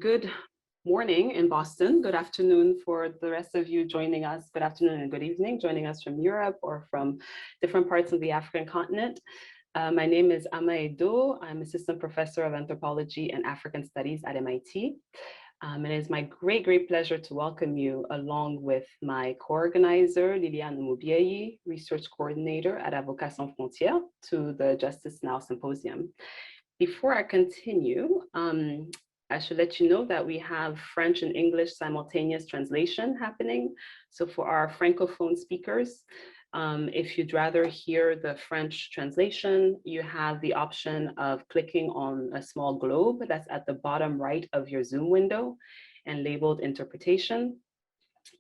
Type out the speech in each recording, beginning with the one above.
Good morning in Boston, good afternoon for the rest of you joining us, good afternoon and good evening, joining us from Europe or from different parts of the African continent. My name is Ama Edo. I'm Assistant Professor of Anthropology and African Studies at MIT. And it is my great pleasure to welcome you along with my co-organizer, Liliane Mubieyi, Research Coordinator at Avocat Sans Frontières, to the Justice Now Symposium. Before I continue, I should let you know that we have French and English simultaneous translation happening. So for our Francophone speakers, if you'd rather hear the French translation, you have the option of clicking on a small globe that's at the bottom right of your Zoom window and labeled interpretation.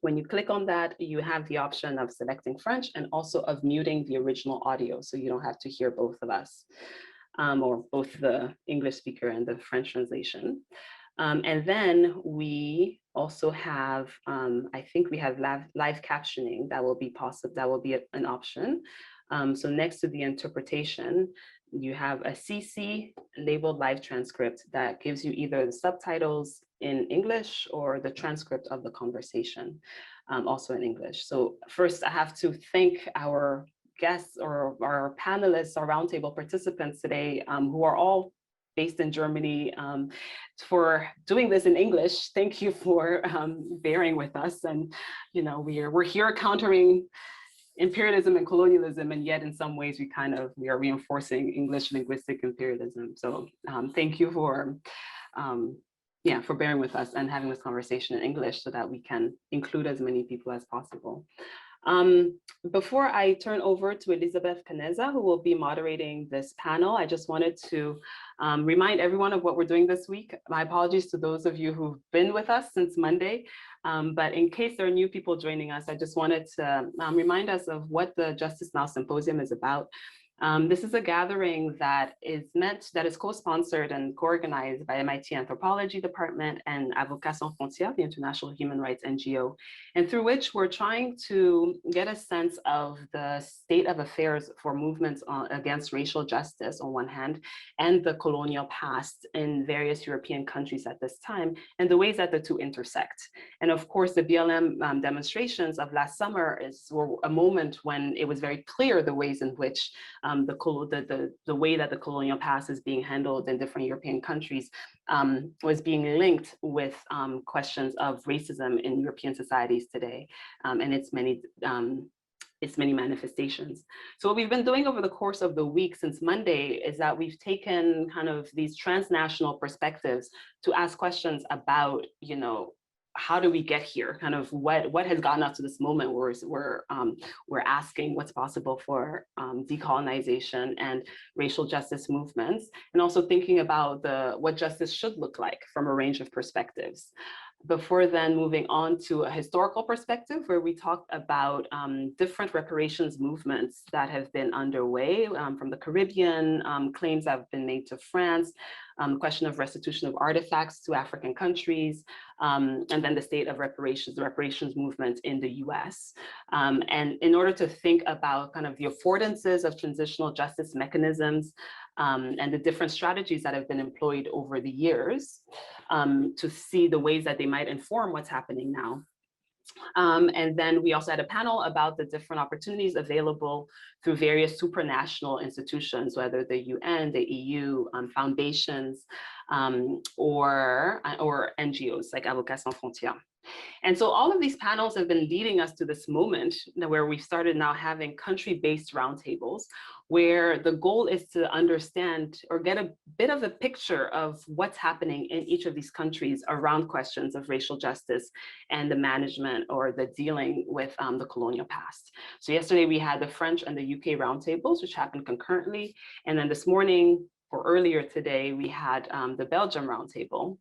When you click on that, you have the option of selecting French and also of muting the original audio, so you don't have to hear both of us. Or both the English speaker and the French translation. And then we also have, I think we have live captioning that will be possible, that will be an option. So next to the interpretation, you have a CC labeled live transcript that gives you either the subtitles in English or the transcript of the conversation, also in English. So first I have to thank our guests or our panelists, our roundtable participants today, who are all based in Germany, for doing this in English. Thank you for bearing with us. And we're here countering imperialism and colonialism, and yet in some ways we are reinforcing English linguistic imperialism. So thank you for bearing with us and having this conversation in English so that we can include as many people as possible. Before I turn over to Elizabeth Caneza, who will be moderating this panel, I just wanted to remind everyone of what we're doing this week. My apologies to those of you who've been with us since Monday, but in case there are new people joining us, I just wanted to remind us of what the Justice Now Symposium is about. This is a gathering that is co-sponsored and co-organized by MIT Anthropology Department and Avocat Sans Frontières, the international human rights NGO, and through which we're trying to get a sense of the state of affairs for movements against racial justice on one hand, and the colonial past in various European countries at this time, and the ways that the two intersect. And of course, the BLM demonstrations of last summer were a moment when it was very clear the ways in which the way that the colonial past is being handled in different European countries was being linked with questions of racism in European societies today, and its many manifestations. So what we've been doing over the course of the week since Monday is that we've taken kind of these transnational perspectives to ask questions about, how do we get here? Kind of what has gotten us to this moment where we're asking what's possible for decolonization and racial justice movements, and also thinking about what justice should look like from a range of perspectives. Before then moving on to a historical perspective where we talked about different reparations movements that have been underway from the Caribbean, claims that have been made to France, question of restitution of artifacts to African countries, and then the state of reparations, the reparations movement in the US. And in order to think about kind of the affordances of transitional justice mechanisms and the different strategies that have been employed over the years, to see the ways that they might inform what's happening now. And then we also had a panel about the different opportunities available through various supranational institutions, whether the UN, the EU, foundations, or NGOs like Avocat Sans Frontières. And so all of these panels have been leading us to this moment where we've started now having country-based roundtables, where the goal is to understand or get a bit of a picture of what's happening in each of these countries around questions of racial justice and the management or the dealing with the colonial past. So yesterday we had the French and the UK roundtables, which happened concurrently. And then this morning, or earlier today, we had the Belgium roundtable,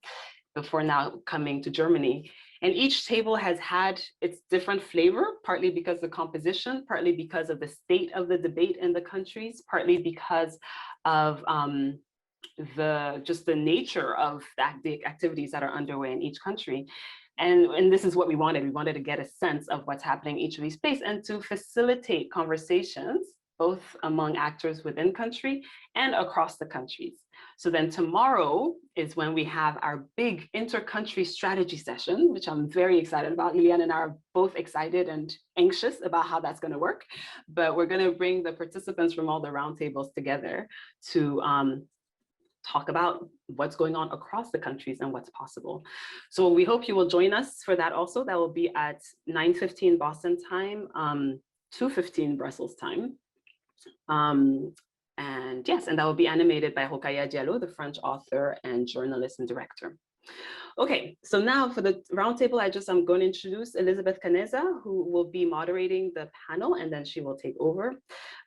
before now coming to Germany. And each table has had its different flavor, partly because of the composition, partly because of the state of the debate in the countries, partly because of just the nature of the activities that are underway in each country. And this is what we wanted. We wanted to get a sense of what's happening in each of these places and to facilitate conversations both among actors within country and across the countries. So then tomorrow is when we have our big inter-country strategy session, which I'm very excited about. Liliane and I are both excited and anxious about how that's going to work. But we're going to bring the participants from all the roundtables together to talk about what's going on across the countries and what's possible. So we hope you will join us for that also. That will be at 9:15 Boston time, 2:15 Brussels time. And yes, and that will be animated by Rokhaya Diallo, the French author and journalist and director. Okay, so now for the roundtable, I'm going to introduce Elizabeth Caneza, who will be moderating the panel, and then she will take over.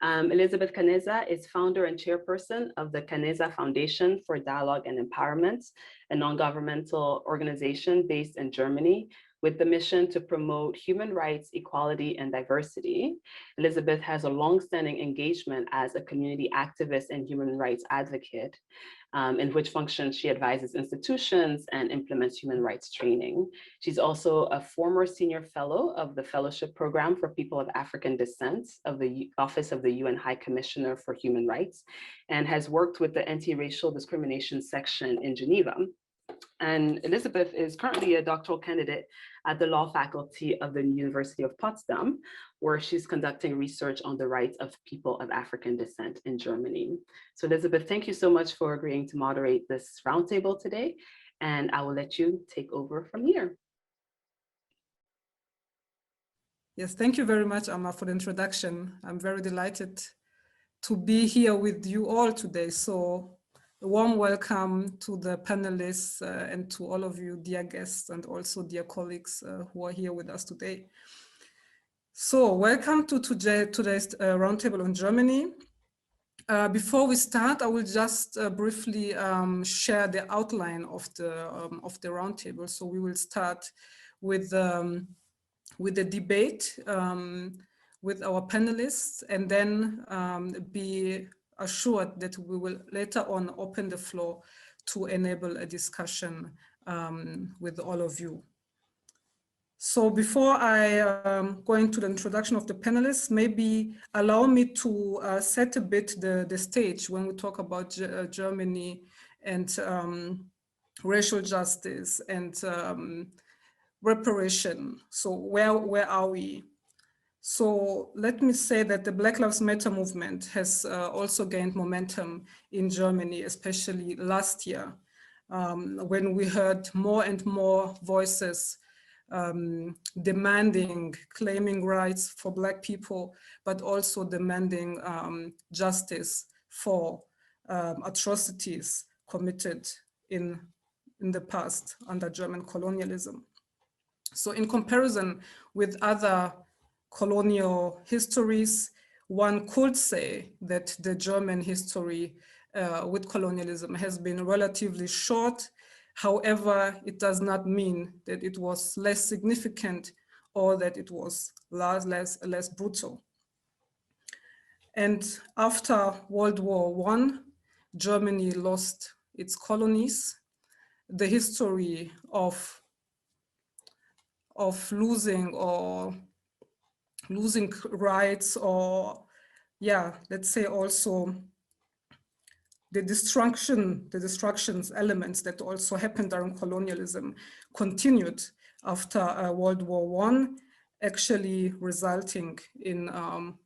Elizabeth Caneza is founder and chairperson of the Caneza Foundation for Dialogue and Empowerment, a non-governmental organization based in Germany with the mission to promote human rights, equality, and diversity. Elizabeth has a long-standing engagement as a community activist and human rights advocate, in which function she advises institutions and implements human rights training. She's also a former senior fellow of the Fellowship Program for People of African Descent of the Office of the UN High Commissioner for Human Rights, and has worked with the anti-racial discrimination section in Geneva. And Elizabeth is currently a doctoral candidate at the law faculty of the University of Potsdam, where she's conducting research on the rights of people of African descent in Germany. So Elizabeth, thank you so much for agreeing to moderate this roundtable today, and I will let you take over from here. Yes, thank you very much, Amma, for the introduction. I'm very delighted to be here with you all today. So a warm welcome to the panelists and to all of you, dear guests, and also dear colleagues who are here with us today. So welcome to today's roundtable on Germany. Before we start, I will just briefly share the outline of the roundtable. So we will start with the debate with our panelists, and then be assured that we will later on open the floor to enable a discussion with all of you. So before I go into the introduction of the panelists, maybe allow me to set a bit the stage when we talk about Germany and racial justice and reparation. So where are we? So let me say that the Black Lives Matter movement has also gained momentum in Germany, especially last year, when we heard more and more voices demanding, claiming rights for Black people, but also demanding justice for atrocities committed in the past under German colonialism. So in comparison with other colonial histories, one could say that the German history with colonialism has been relatively short. However, it does not mean that it was less significant or that it was less brutal. And after World War I, Germany lost its colonies. The history of losing rights, or let's say also the destructions elements that also happened during colonialism continued after World War I, actually resulting in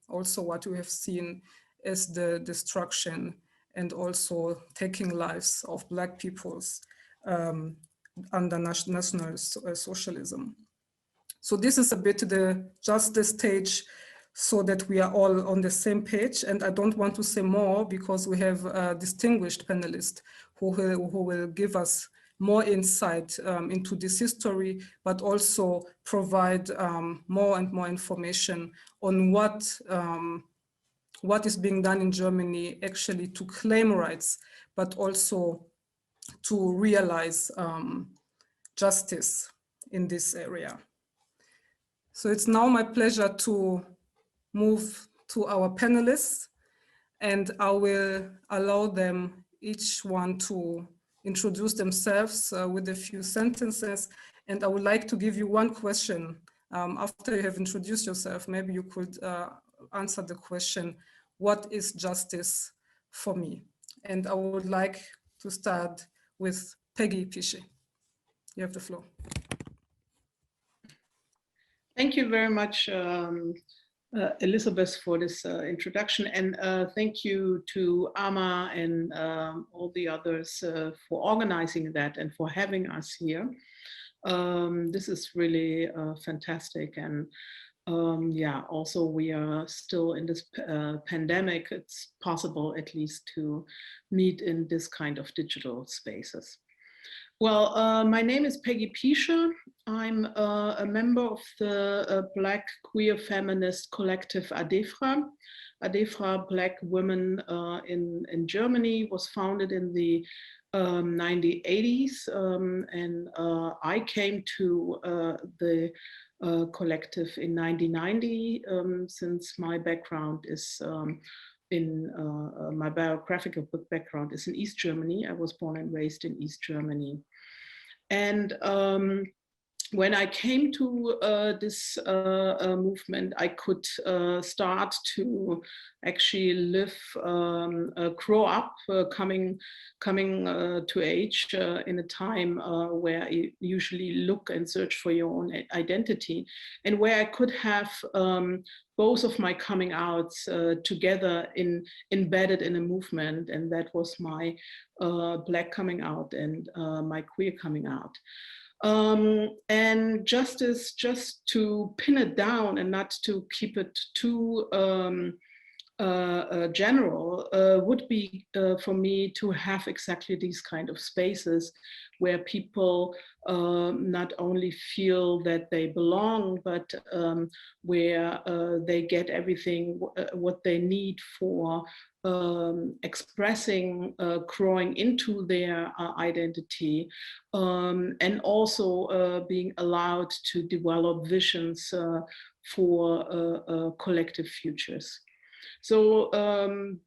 also what we have seen as the destruction and also taking lives of Black peoples under National Socialism. So this is a bit just the stage so that we are all on the same page. And I don't want to say more because we have distinguished panelists who will give us more insight into this history, but also provide more and more information on what is being done in Germany actually to claim rights, but also to realize justice in this area. So it's now my pleasure to move to our panelists, and I will allow them each one to introduce themselves with a few sentences. And I would like to give you one question. After you have introduced yourself, maybe you could answer the question, what is justice for me? And I would like to start with Peggy Pische. You have the floor. Thank you very much, Elizabeth, for this introduction, and thank you to Ama and all the others for organizing that and for having us here. This is really fantastic, and yeah, also we are still in this pandemic. It's possible at least to meet in this kind of digital spaces. Well, my name is Peggy Pische. I'm a member of the Black queer feminist collective ADEFRA. ADEFRA, Black Women in Germany, was founded in the 1980s, and I came to the collective in 1990, since my background is my biographical background is in East Germany. I was born and raised in East Germany. And when I came to this movement, I could start to actually live, grow up, coming to age in a time where you usually look and search for your own identity, and where I could have both of my coming outs together embedded in a movement, and that was my Black coming out and my queer coming out. And just to pin it down and not to keep it too general, would be for me to have exactly these kind of spaces where people not only feel that they belong, but where they get everything what they need for expressing, growing into their identity, and also being allowed to develop visions for collective futures. So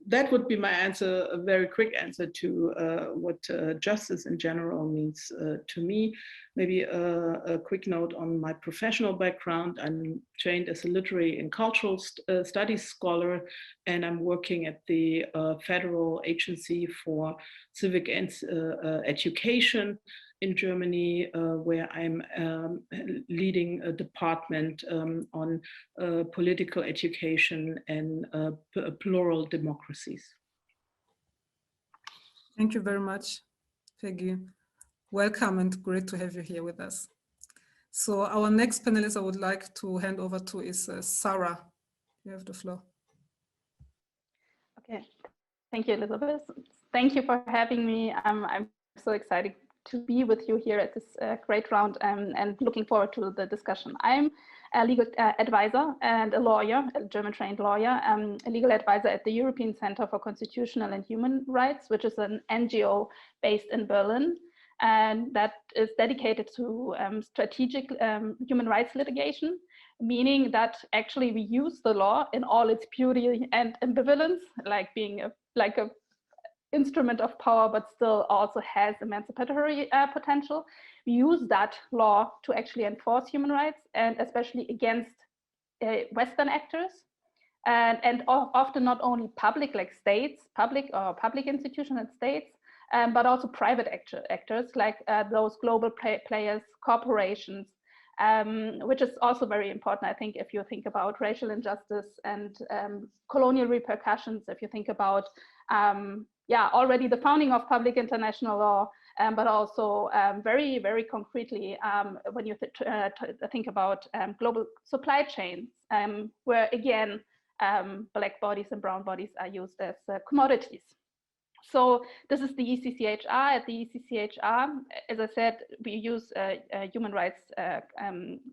that would be my answer, a very quick answer to what justice in general means to me. Maybe a quick note on my professional background. I'm trained as a literary and cultural studies scholar, and I'm working at the Federal Agency for Civic Education in Germany, where I'm leading a department on political education and plural democracies. Thank you very much, Peggy. Welcome and great to have you here with us. So our next panelist I would like to hand over to is Sarah. You have the floor. Okay, thank you, Elizabeth. Thank you for having me. I'm so excited to be with you here at this great round, and looking forward to the discussion. I'm a legal advisor and a lawyer, a German-trained lawyer, a legal advisor at the European Center for Constitutional and Human Rights, which is an NGO based in Berlin, and that is dedicated to strategic human rights litigation, meaning that actually we use the law in all its beauty and ambivalence, like being a instrument of power, but still also has emancipatory potential. We use that law to actually enforce human rights, and especially against Western actors, and often not only public, like states, public institutions and states, but also private actors like those global players, corporations, which is also very important, I think, if you think about racial injustice and colonial repercussions, if you think about already the founding of public international law, but also very, very concretely when you think about global supply chains, where again, Black bodies and brown bodies are used as commodities. So this is the ECCHR. At the ECCHR, as I said, we use human rights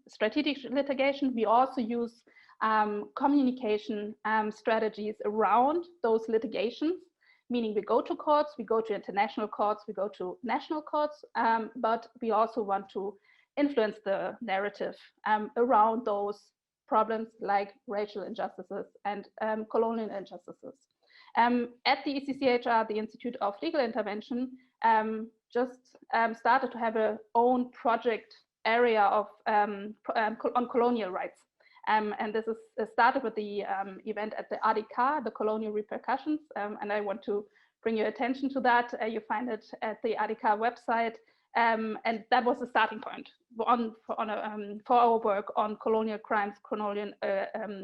strategic litigation. We also use communication strategies around those litigations, meaning we go to courts, we go to international courts, we go to national courts, but we also want to influence the narrative around those problems like racial injustices and colonial injustices. At the ECCHR, the Institute of Legal Intervention, just started to have a own project area of on colonial rights. And this is started with the event at the ADK, the colonial repercussions. And I want to bring your attention to that. You find it at the ADK website. And that was the starting point for our work on colonial crimes, colonial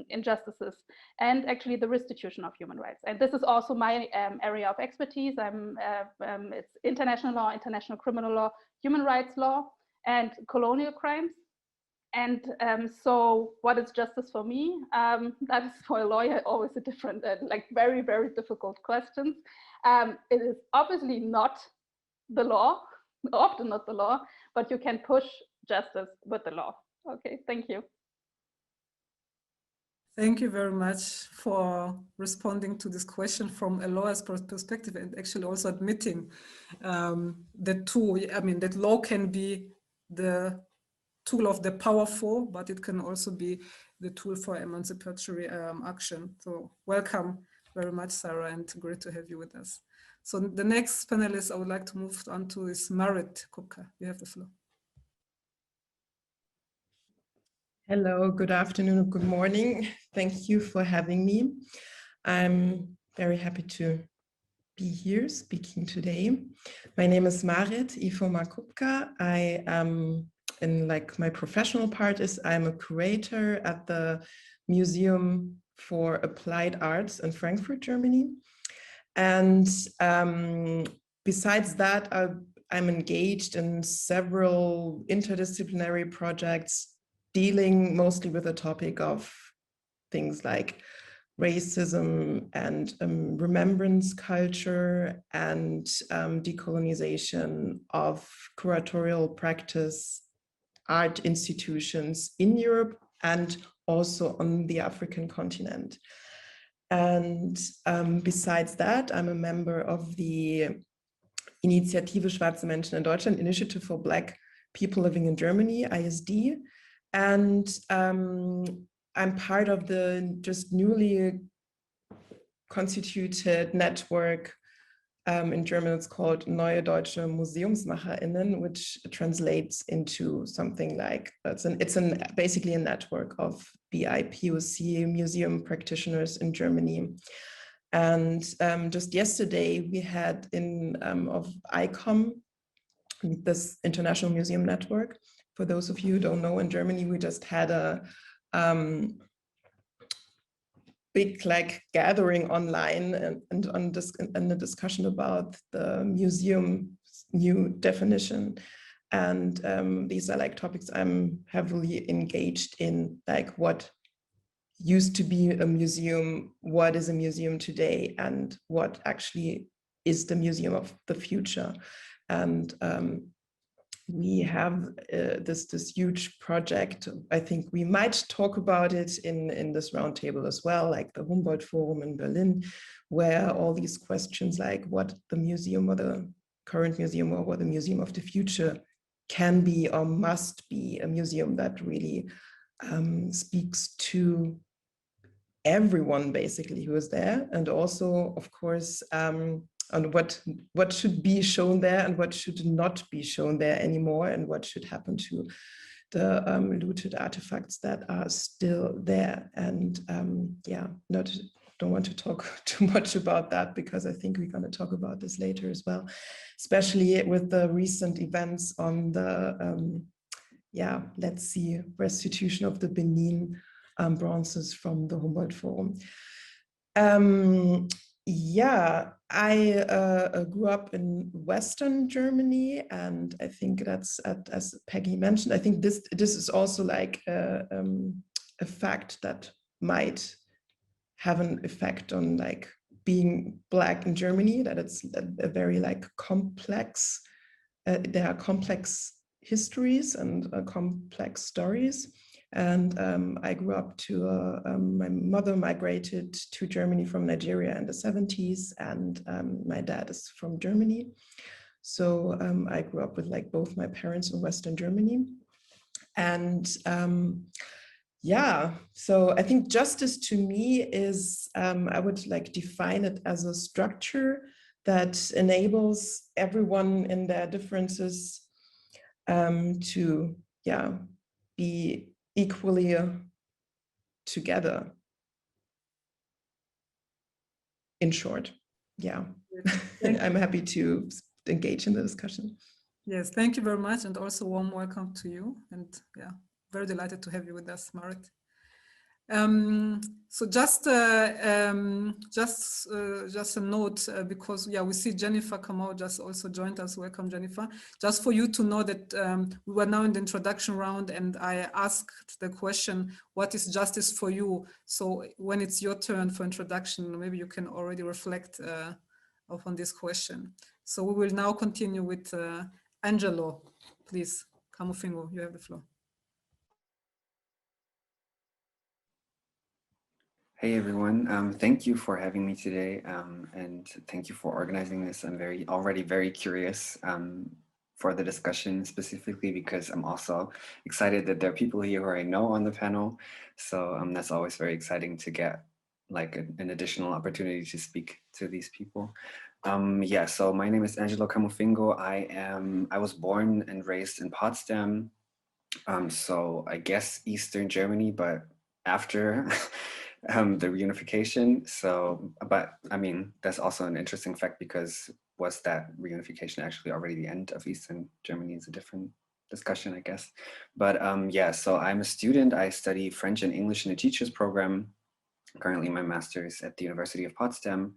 injustices, and actually the restitution of human rights. And this is also my area of expertise. It's international law, international criminal law, human rights law, and colonial crimes. And so what is justice for me? That is for a lawyer always a different, like very, very difficult questions. It is obviously not the law, often not the law, but you can push justice with the law. Okay, thank you. Thank you very much for responding to this question from a lawyer's perspective, and actually also admitting that law can be the tool of the powerful, but it can also be the tool for emancipatory action. So welcome very much, Sarah, and great to have you with us. So the next panelist I would like to move on to is Marit Kupka. You have the floor. Hello, good afternoon, good morning. Thank you for having me. I'm very happy to be here speaking today. My name is Marit Kupka. I am, in like my professional part is I'm a curator at the Museum for Applied Arts in Frankfurt, Germany. And besides that, I'm engaged in several interdisciplinary projects dealing mostly with the topic of things like racism and remembrance culture and decolonization of curatorial practice, art institutions in Europe and also on the African continent. And besides that, I'm a member of the Initiative Schwarze Menschen in Deutschland, Initiative for Black People Living in Germany, ISD. And I'm part of the just newly constituted network. In German, it's called Neue Deutsche MuseumsmacherInnen, which translates into something like, it's basically a network of BIPOC museum practitioners in Germany. And just yesterday we had of ICOM, this international museum network. For those of you who don't know, in Germany, we just had a big gathering online and a discussion about the museum's new definition. And these are like topics I'm heavily engaged in, like what used to be a museum, what is a museum today, and what actually is the museum of the future. And we have this huge project. I think we might talk about it in this roundtable as well, like the Humboldt Forum in Berlin, where all these questions like what the museum or the current museum or what the museum of the future can be or must be, a museum that really speaks to everyone basically who is there, and also of course on what should be shown there and what should not be shown there anymore, and what should happen to the looted artifacts that are still there. And yeah, don't want to talk too much about that because I think we're going to talk about this later as well, especially with the recent events on the let's see, restitution of the Benin bronzes from the Humboldt Forum. Yeah, I grew up in Western Germany, and I think that's, as Peggy mentioned, I think this is also like a fact that might have an effect on like being Black in Germany, that it's a very like complex, there are complex histories and complex stories. And I grew up to, my mother migrated to Germany from Nigeria in the 70s, and my dad is from Germany. So I grew up with like both my parents in Western Germany. And yeah, so I think justice to me is, I would like define it as a structure that enables everyone in their differences to, yeah, be equally together. In short, yeah. I'm happy to engage in the discussion. Yes, thank you very much, and also warm welcome to you. And yeah, very delighted to have you with us, Marit. So just a note, because yeah, we see Jennifer Kamau just also joined us. Welcome, Jennifer. Just for you to know that we were now in the introduction round, and I asked the question, what is justice for you? So when it's your turn for introduction, maybe you can already reflect upon this question. So we will now continue with Angelo. Please, Camufingo, you have the floor. Hey everyone, thank you for having me today, and thank you for organizing this. I'm already very curious for the discussion, specifically because I'm also excited that there are people here who I know on the panel. So that's always very exciting to get like an additional opportunity to speak to these people. Yeah, so my name is Angelo Camufingo. I was born and raised in Potsdam, so I guess Eastern Germany, but after the reunification. So, but I mean, that's also an interesting fact, because was that reunification actually already the end of Eastern Germany? Is a different discussion, I guess. But yeah, so I'm a student. I study French and English in a teacher's program. Currently my master's at the University of Potsdam.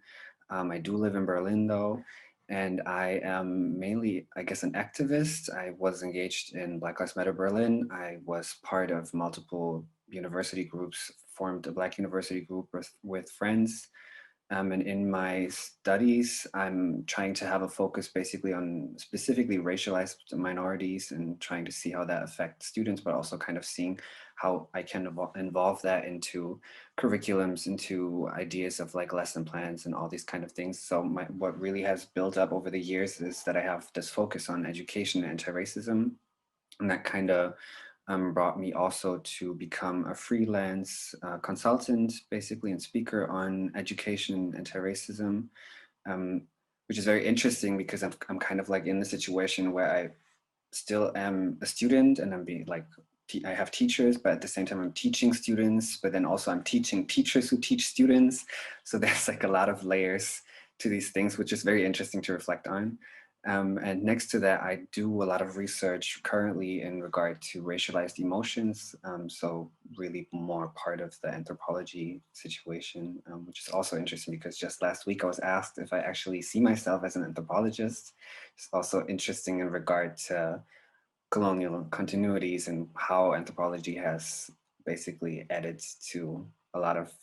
I do live in Berlin though, and I am mainly, I guess, an activist. I was engaged in Black Lives Matter Berlin. I was part of multiple university groups, formed a Black university group with friends. And in my studies, I'm trying to have a focus basically on specifically racialized minorities and trying to see how that affects students, but also kind of seeing how I can involve that into curriculums, into ideas of like lesson plans and all these kind of things. So what really has built up over the years is that I have this focus on education and anti-racism, and that kind of brought me also to become a freelance consultant, basically, and speaker on education and anti-racism, which is very interesting because I'm kind of like in the situation where I still am a student, and I'm being like, I have teachers, but at the same time I'm teaching students, but then also I'm teaching teachers who teach students. So there's like a lot of layers to these things, which is very interesting to reflect on. And next to that, I do a lot of research currently in regard to racialized emotions. So really more part of the anthropology situation, which is also interesting because just last week I was asked if I actually see myself as an anthropologist. It's also interesting in regard to colonial continuities and how anthropology has basically added to a lot of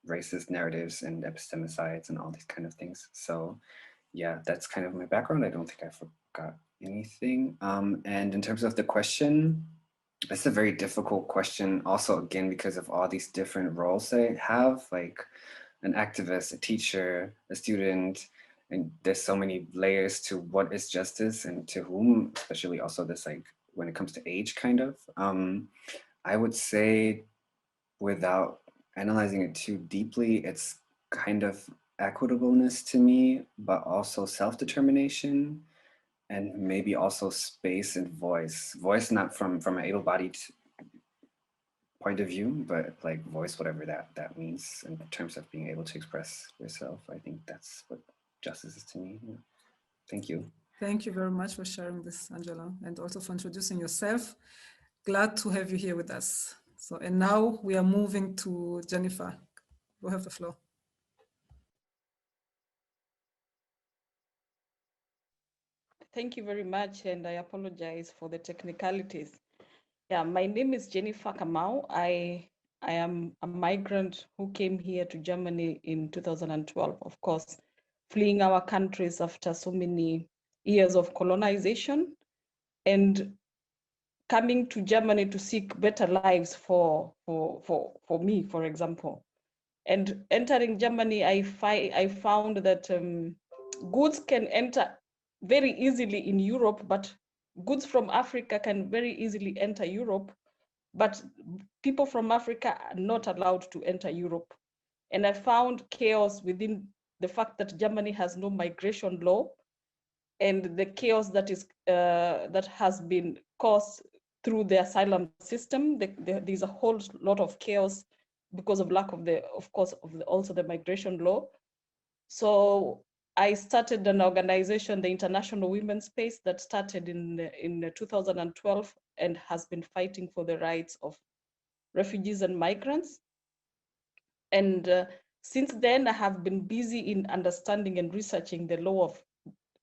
racist narratives and epistemicides and all these kind of things. So yeah, that's kind of my background. I don't think I forgot anything. And in terms of the question, it's a very difficult question also, again, because of all these different roles I have, like an activist, a teacher, a student, and there's so many layers to what is justice and to whom, especially also this, like when it comes to age kind of. I would say, without analyzing it too deeply, it's kind of equitableness to me, but also self-determination, and maybe also space and voice. Voice not from an able-bodied point of view, but like voice, whatever that means in terms of being able to express yourself. I think that's what justice is to me. Yeah. Thank you. Thank you very much for sharing this, Angela, and also for introducing yourself. Glad to have you here with us. So, and now we are moving to Jennifer. You have the floor. Thank you very much, and I apologize for the technicalities. Yeah, my name is Jennifer Kamau. I am a migrant who came here to Germany in 2012, of course, fleeing our countries after so many years of colonization, and coming to Germany to seek better lives for me, for example. And entering Germany, I found that goods can enter very easily in Europe, but goods from Africa can very easily enter Europe, but people from Africa are not allowed to enter Europe. And I found chaos within the fact that Germany has no migration law, and the chaos that is that has been caused through the asylum system. There's a whole lot of chaos because of lack of also the migration law. So I started an organization, the International Women's Space, that started in 2012 and has been fighting for the rights of refugees and migrants. And since then, I have been busy in understanding and researching the law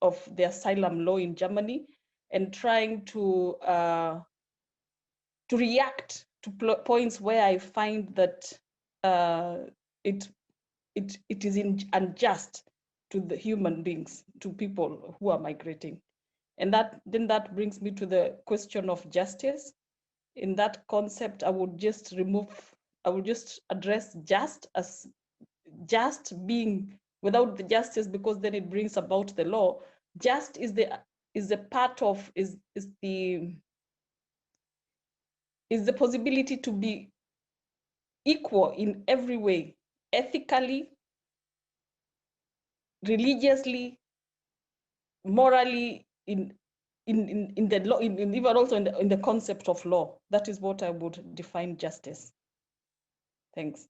of the asylum law in Germany, and trying to react to points where I find that it is unjust to the human beings, to people who are migrating. And that brings me to the question of justice. In that concept, I would just address just as just being without the justice, because then it brings about the law. Just is the possibility to be equal in every way, ethically, religiously, morally, in the law, even also in the concept of law. That is what I would define justice. Thanks.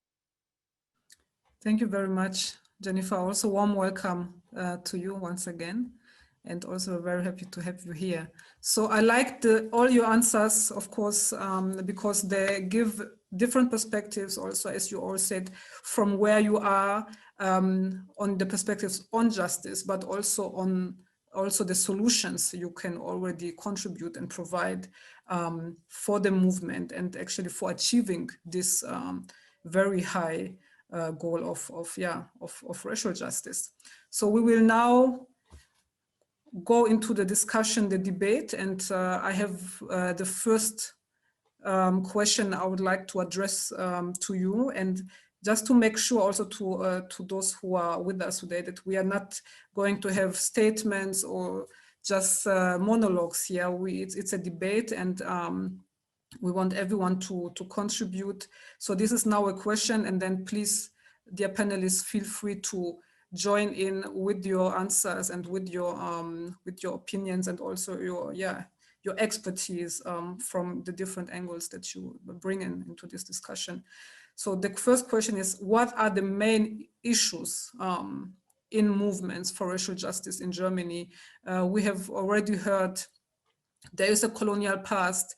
Thank you very much, Jennifer. Also, warm welcome to you once again, and also very happy to have you here. So I liked all your answers, of course, because they give different perspectives also, as you all said, from where you are on the perspectives on justice, but also on the solutions you can already contribute and provide for the movement, and actually for achieving this very high goal of racial justice. So we will now go into the discussion, the debate, and I have the first question I would like to address to you, and just to make sure also to those who are with us today that we are not going to have statements or just monologues here. It's a debate, and we want everyone to contribute. So this is now a question, and then please, dear panelists, feel free to join in with your answers and with your opinions, and also your expertise from the different angles that you bring into this discussion. So the first question is, what are the main issues in movements for racial justice in Germany? We have already heard there is a colonial past.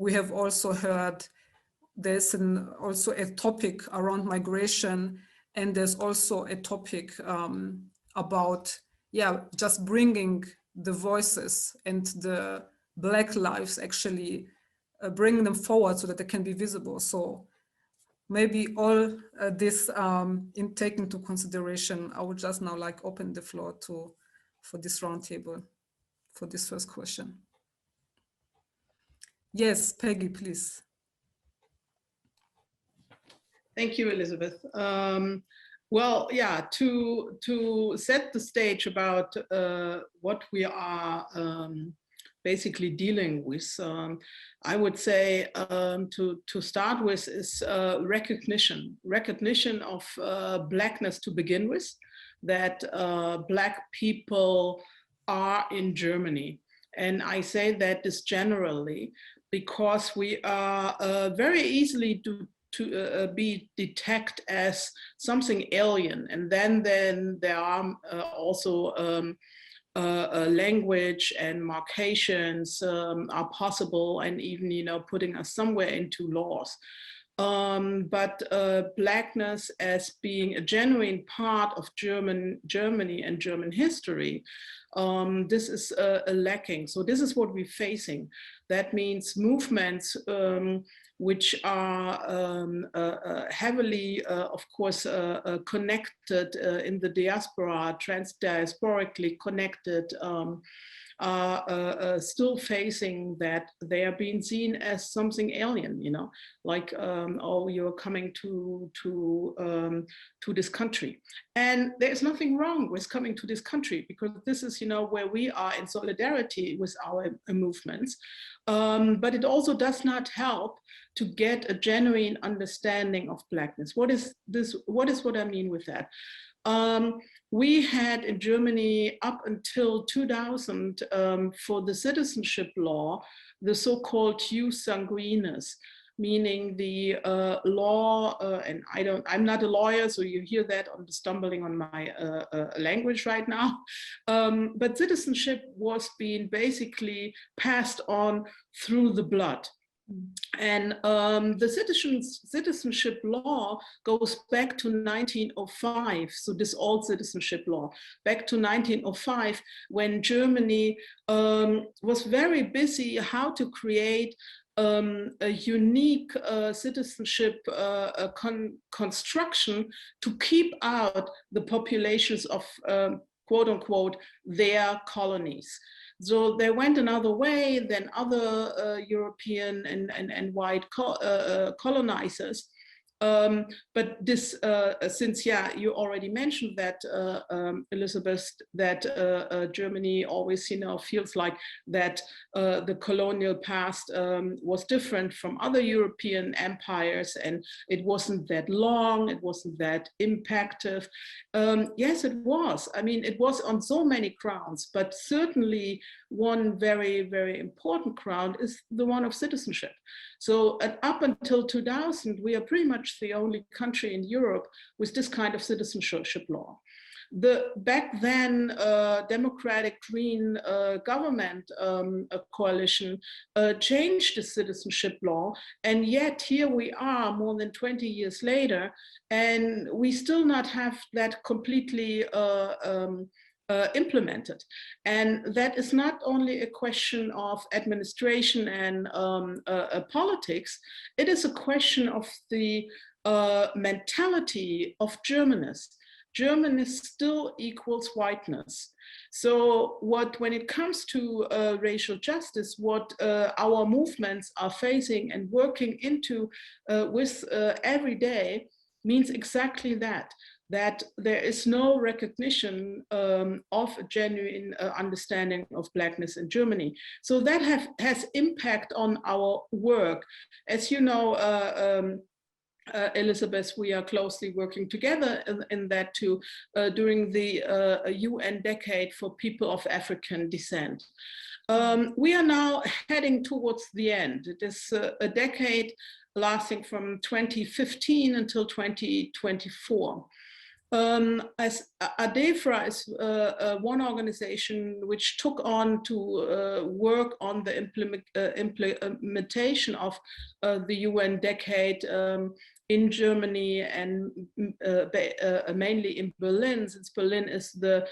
We have also heard there's also a topic around migration, and there's also a topic about just bringing the voices and the Black lives, actually bringing them forward so that they can be visible. So maybe all this in taken into consideration, I would just now like open the floor for this roundtable for this first question. Yes, Peggy, please. Thank you, Elizabeth. Well, yeah, to set the stage about what we are basically dealing with, I would say to start with is recognition of Blackness to begin with, that Black people are in Germany. And I say that this generally because we are very easily to be detected as something alien, and then there are also language and marcations are possible, and even putting us somewhere into laws. But Blackness as being a genuine part of Germany and German history, this is lacking. So this is what we're facing. That means movements which are heavily, of course, connected in the diaspora, trans-diasporically connected, are still facing that they are being seen as something alien, like, oh, you're coming to this country. And there's nothing wrong with coming to this country, because this is, where we are in solidarity with our movements. But it also does not help to get a genuine understanding of Blackness. What is what I mean with that? We had in Germany up until 2000 for the citizenship law, the so-called jus sanguinis. meaning the law, and I'm not a lawyer, so you hear that on the stumbling on my language right now, but citizenship was being basically passed on through the blood. And the citizenship law goes back to 1905. So this old citizenship law, back to 1905, when Germany was very busy how to create a unique citizenship construction to keep out the populations of quote unquote their colonies. So they went another way than other European and white colonizers. But this, since, yeah, you already mentioned that, Elizabeth, that Germany always, you know, feels like that the colonial past was different from other European empires, and it wasn't that long, it wasn't that impactful. Yes, it was. I mean, it was on so many grounds, but certainly one very, very important ground is the one of citizenship. So up until 2000, we are pretty much the only country in Europe with this kind of citizenship law. The back then democratic green government coalition changed the citizenship law, and yet here we are more than 20 years later, and we still not have that completely implemented. And that is not only a question of administration and politics, it is a question of the mentality of Germanness. Germanness still equals whiteness. So when it comes to racial justice, what our movements are facing and working into with every day means exactly that. That there is no recognition of a genuine understanding of Blackness in Germany. So that has impact on our work. As you know, Elizabeth, we are closely working together in that too, during the UN decade for people of African descent. We are now heading towards the end. It is a decade lasting from 2015 until 2024. As ADEFRA is one organization which took on to work on the implementation of the UN decade in Germany and mainly in Berlin, since Berlin is the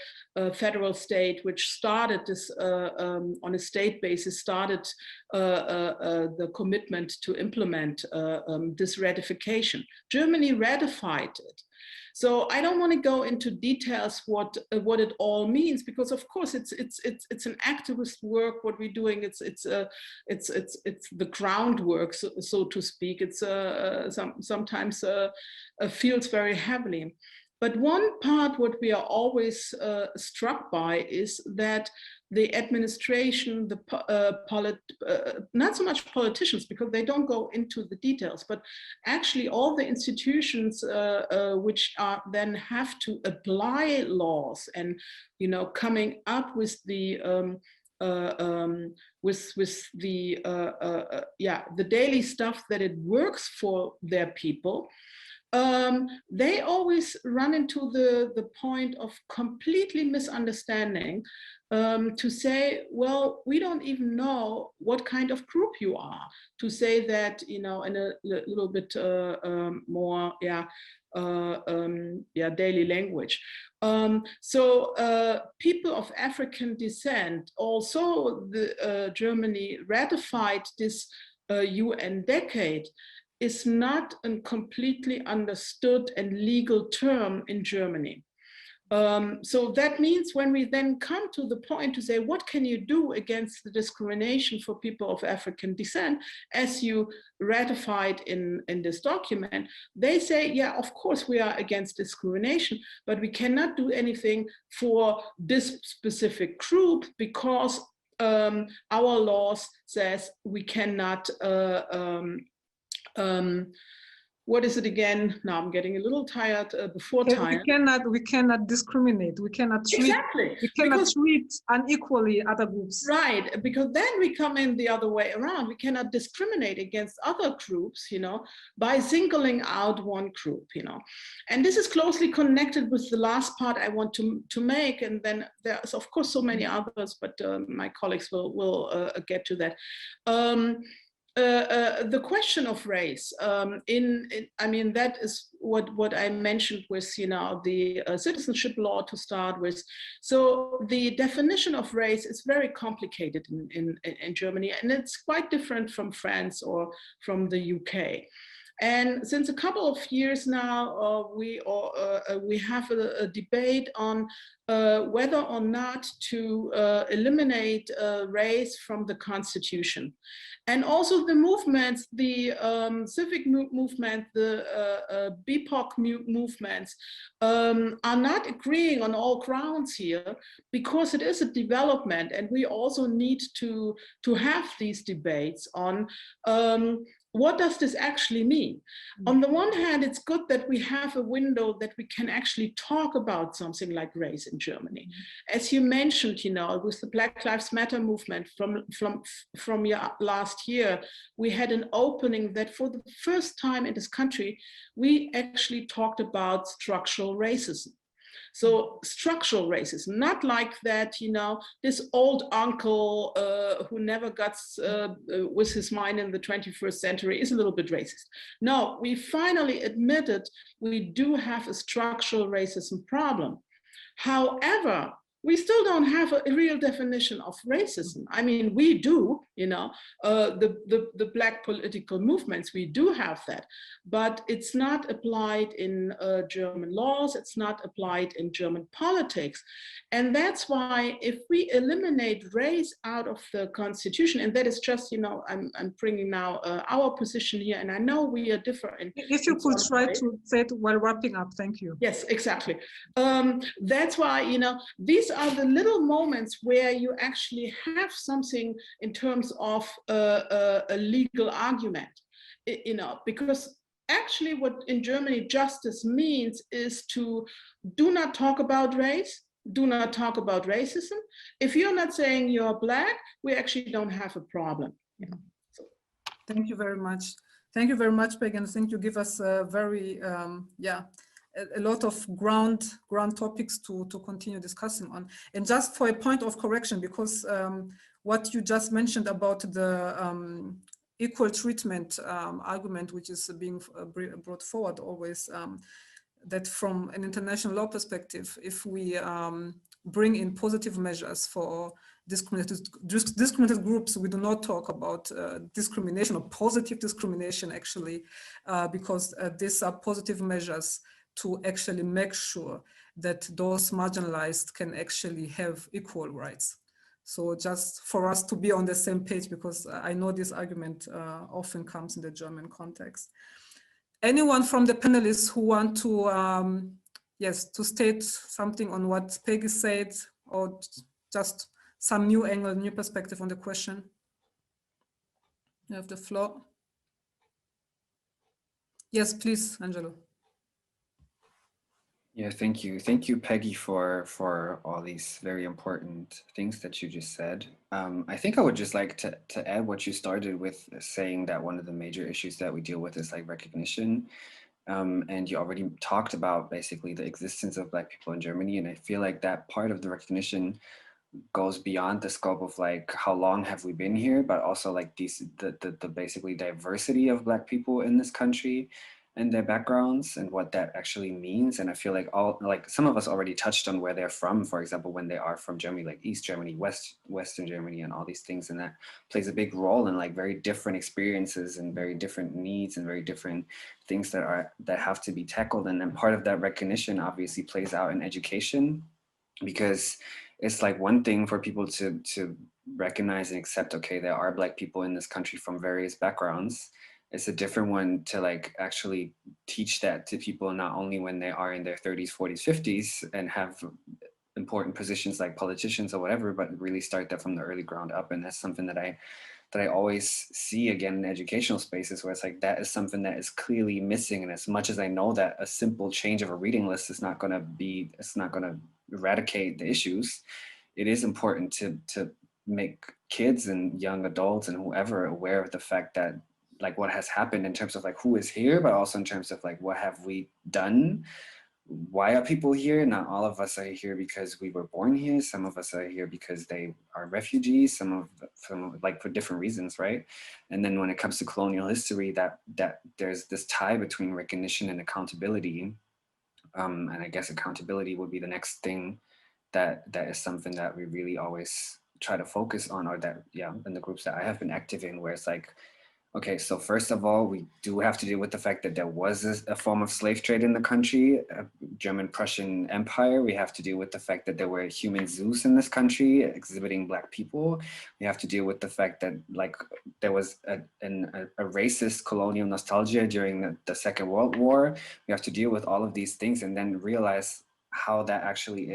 federal state which started this on a state basis, started the commitment to implement this ratification. Germany ratified it. So I don't want to go into details what it all means, because of course it's an activist work. What we're doing, it's the groundwork, so to speak. It's sometimes feels very heavily. But one part what we are always struck by is that the administration, not so much politicians, because they don't go into the details, but actually all the institutions which are then have to apply laws and, you know, coming up with the the daily stuff that it works for their people. They always run into the point of completely misunderstanding, to say, well, we don't even know what kind of group you are, to say that, you know, in a little bit more, daily language. So people of African descent, also Germany ratified this UN decade, is not a completely understood and legal term in Germany. So that means when we then come to the point to say, what can you do against the discrimination for people of African descent, as you ratified in this document, they say, yeah, of course we are against discrimination, but we cannot do anything for this specific group because our laws says we cannot what is it again? Now I'm getting a little tired before time. We cannot discriminate. We cannot treat. Exactly. We cannot treat unequally other groups. Right, because then we come in the other way around. We cannot discriminate against other groups, you know, by singling out one group, you know. And this is closely connected with the last part I want to make. And then there's of course so many others, but my colleagues will get to that. The question of race, I mean, that is what I mentioned with, you know, the citizenship law to start with. So the definition of race is very complicated in Germany, and it's quite different from France or from the UK. And since a couple of years now, we have a debate on whether or not to eliminate race from the constitution. And also the movements, the civic movement, the BIPOC movements are not agreeing on all grounds here, because it is a development, and we also need to have these debates on what does this actually mean? On the one hand, it's good that we have a window that we can actually talk about something like race in Germany. As you mentioned, you know, with the Black Lives Matter movement from last year, we had an opening that for the first time in this country, we actually talked about structural racism. So structural racism, not like that, you know, this old uncle who never got with his mind in the 21st century is a little bit racist. No, we finally admitted we do have a structural racism problem. However, we still don't have a real definition of racism. I mean, we do, you know, the Black political movements, we do have that, but it's not applied in German laws, it's not applied in German politics. And that's why if we eliminate race out of the constitution, and that is just, you know, I'm bringing now our position here, and I know we are different. If you could try to say it while wrapping up, thank you. Yes, exactly. That's why, you know, these are the little moments where you actually have something in terms of a legal argument, you know, because actually what in Germany justice means is to do not talk about race, do not talk about racism. If you're not saying you're Black, we actually don't have a problem. You know? So. Thank you very much. Thank you very much, Peg, and I think you give us a very, a lot of ground topics to continue discussing on. And just for a point of correction, because what you just mentioned about the equal treatment argument, which is being brought forward always, that from an international law perspective, if we bring in positive measures for discriminated groups, we do not talk about discrimination or positive discrimination actually, because these are positive measures to actually make sure that those marginalized can actually have equal rights. So just for us to be on the same page, because I know this argument often comes in the German context. Anyone from the panelists who want to, yes, to state something on what Peggy said, or just some new angle, new perspective on the question? You have the floor. Yes, please, Angelo. Yeah, thank you. Thank you, Peggy, for all these very important things that you just said. I think I would just like to add what you started with, saying that one of the major issues that we deal with is like recognition. And you already talked about basically the existence of Black people in Germany. And I feel like that part of the recognition goes beyond the scope of like, how long have we been here, but also like the basically diversity of Black people in this country and their backgrounds and what that actually means. And I feel like some of us already touched on where they're from, for example, when they are from Germany, like East Germany, Western Germany, and all these things. And that plays a big role in like very different experiences and very different needs and very different things that have to be tackled. And then part of that recognition obviously plays out in education, because it's like one thing for people to recognize and accept, okay, there are Black people in this country from various backgrounds. It's a different one to like actually teach that to people, not only when they are in their 30s, 40s, 50s and have important positions like politicians or whatever, but really start that from the early ground up. And that's something that I that I always see again in educational spaces, where it's like that is something that is clearly missing. And as much as I know that a simple change of a reading list is not going to eradicate the issues, it is important to make kids and young adults and whoever aware of the fact that like what has happened in terms of like who is here, but also in terms of like what have we done. Why are people here? Not all of us are here because we were born here. Some of us are here because they are refugees, some like for different reasons, right? And then when it comes to colonial history, that there's this tie between recognition and accountability. And I guess accountability would be the next thing that is something that we really always try to focus on, or that, yeah, in the groups that I have been active in, where it's like, okay, so first of all, we do have to deal with the fact that there was a form of slave trade in the country, German-Prussian Empire. We have to deal with the fact that there were human zoos in this country exhibiting Black people. We have to deal with the fact that like there was a racist colonial nostalgia during the Second World War. We have to deal with all of these things and then realize how that actually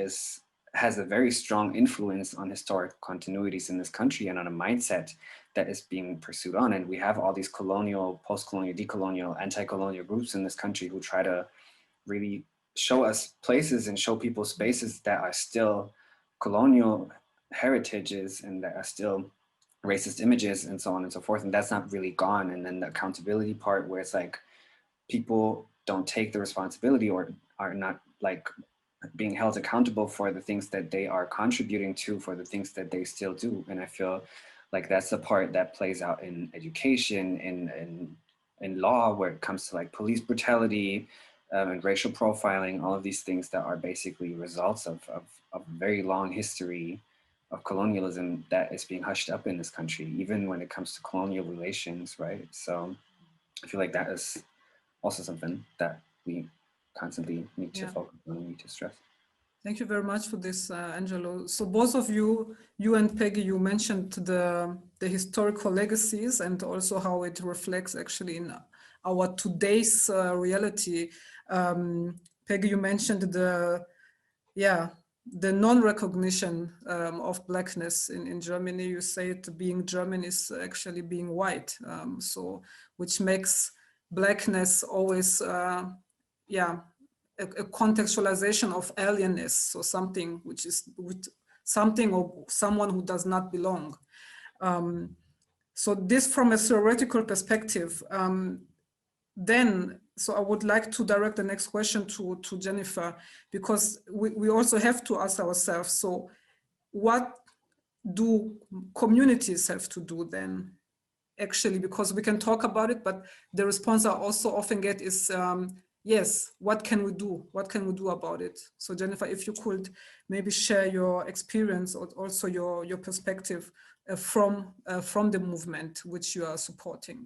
has a very strong influence on historic continuities in this country and on a mindset that is being pursued on. And we have all these colonial, post-colonial, decolonial, anti-colonial groups in this country who try to really show us places and show people spaces that are still colonial heritages and that are still racist images and so on and so forth. And that's not really gone. And then the accountability part, where it's like people don't take the responsibility or are not like being held accountable for the things that they are contributing to, for the things that they still do. And I feel like that's the part that plays out in education, in law, where it comes to like police brutality and racial profiling, all of these things that are basically results of a very long history of colonialism that is being hushed up in this country, even when it comes to colonial relations, right? So I feel like that is also something that we constantly need to focus on and need to stress. Thank you very much for this, Angelo. So both of you and Peggy, you mentioned the historical legacies and also how it reflects actually in our today's reality. Peggy, you mentioned the non-recognition of Blackness in Germany. You said being German is actually being white, so which makes Blackness always, a contextualization of alienness, so something which is something or someone who does not belong. So this from a theoretical perspective, so I would like to direct the next question to Jennifer, because we also have to ask ourselves, so what do communities have to do then? Actually, because we can talk about it, but the response I also often get is, yes, what can we do? What can we do about it? So Jennifer, if you could maybe share your experience or also your perspective from the movement which you are supporting.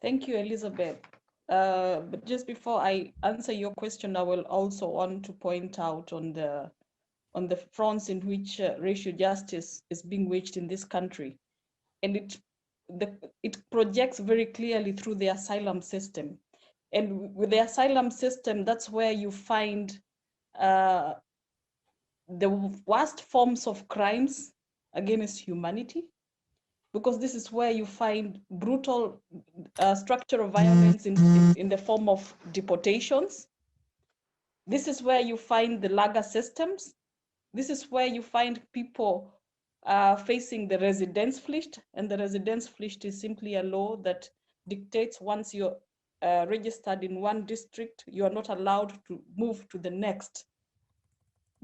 Thank you, Elizabeth. But just before I answer your question, I will also want to point out on the fronts in which racial justice is being waged in this country. And it projects very clearly through the asylum system. And with the asylum system, that's where you find the worst forms of crimes against humanity, because this is where you find brutal structural violence in the form of deportations. This is where you find the lager systems. This is where you find people facing the residence flicht, and the residence flicht is simply a law that dictates once you're registered in one district, you are not allowed to move to the next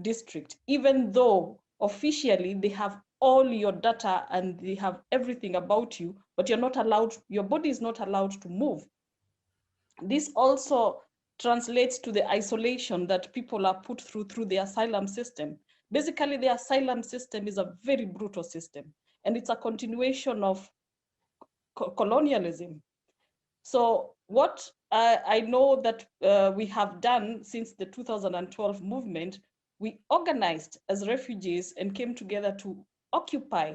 district, even though officially they have all your data and they have everything about you, but you're not allowed, your body is not allowed to move. This also translates to the isolation that people are put through the asylum system. Basically, the asylum system is a very brutal system, and it's a continuation of colonialism. So what I know that we have done since the 2012 movement, we organized as refugees and came together to occupy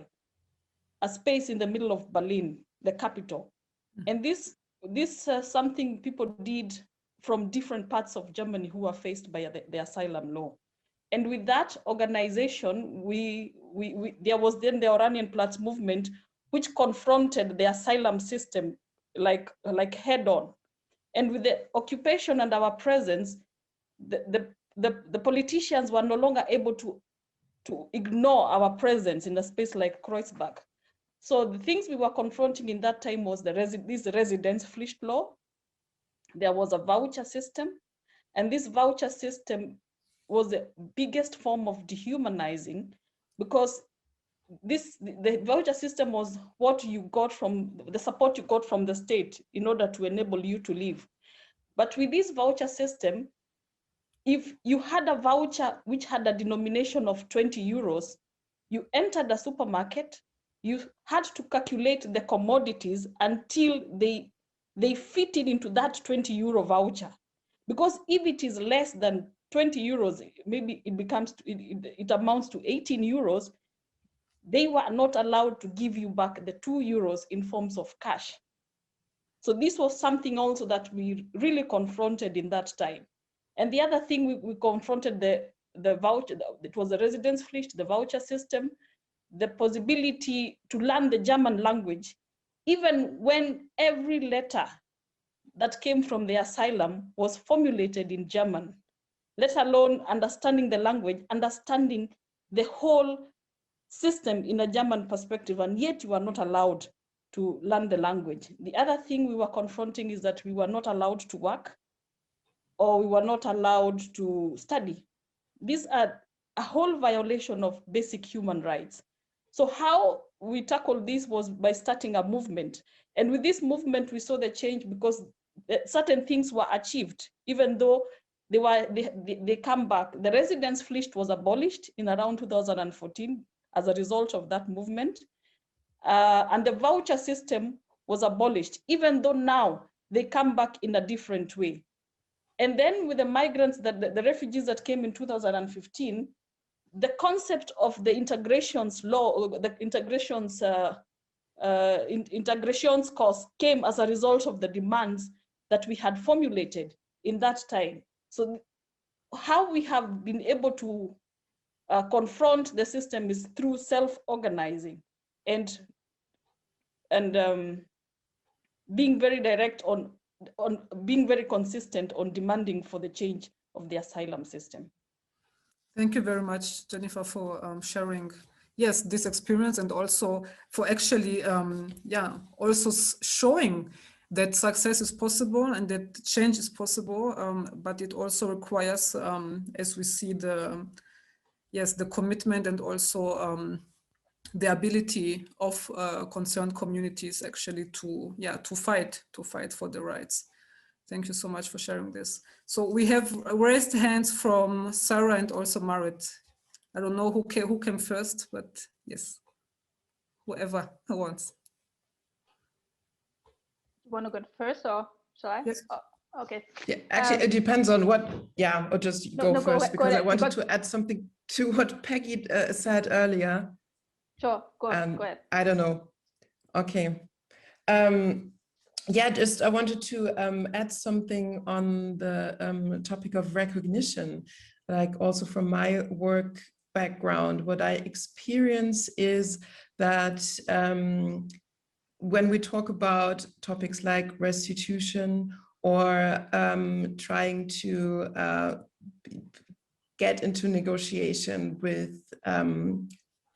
a space in the middle of Berlin, the capital. And this something people did from different parts of Germany who are faced by the asylum law. And with that organization, there was then the Oranian Platz movement, which confronted the asylum system like head on. And with the occupation and our presence, the politicians were no longer able to ignore our presence in a space like Kreuzberg. So the things we were confronting in that time was this Residenzpflicht law. There was a voucher system, and this voucher system was the biggest form of dehumanizing, because the voucher system was what you got from the support you got from the state in order to enable you to live. But with this voucher system, if you had a voucher which had a denomination of 20 euros, you entered a supermarket, you had to calculate the commodities until they fitted into that 20 euro voucher. Because if it is less than 20 euros, maybe it amounts to 18 euros, they were not allowed to give you back the 2 euros in forms of cash. So this was something also that we really confronted in that time. And the other thing we confronted the voucher, it was the Residenzpflicht, the voucher system, the possibility to learn the German language, even when every letter that came from the asylum was formulated in German, let alone understanding the language, understanding the whole system in a German perspective, and yet you are not allowed to learn the language. The other thing we were confronting is that we were not allowed to work, or we were not allowed to study. These are a whole violation of basic human rights. So how we tackled this was by starting a movement. And with this movement, we saw the change because certain things were achieved, even though they come back. The Residenzpflicht was abolished in around 2014 as a result of that movement. And the voucher system was abolished, even though now they come back in a different way. And then with the migrants, the refugees that came in 2015, the concept of the integrations law, the integrations cost came as a result of the demands that we had formulated in that time. So how we have been able to confront the system is through self-organizing and being very direct on being very consistent on demanding for the change of the asylum system. Thank you very much, Jennifer, for sharing, yes, this experience, and also for actually, also showing that success is possible and that change is possible, but it also requires, as we see, the commitment and also the ability of concerned communities actually to fight for the rights. Thank you so much for sharing this. So we have raised hands from Sarah and also Marit. I don't know who came first, but yes, whoever wants. You want to go first, or shall I? Yes. Oh, okay. Yeah, actually, it depends on what. Yeah, or just go first, because I wanted to add something to what Peggy said earlier. Sure, go ahead. I don't know. Okay. Yeah, just I wanted to add something on the topic of recognition. Like also from my work background, what I experience is that when we talk about topics like restitution or trying to get into negotiation with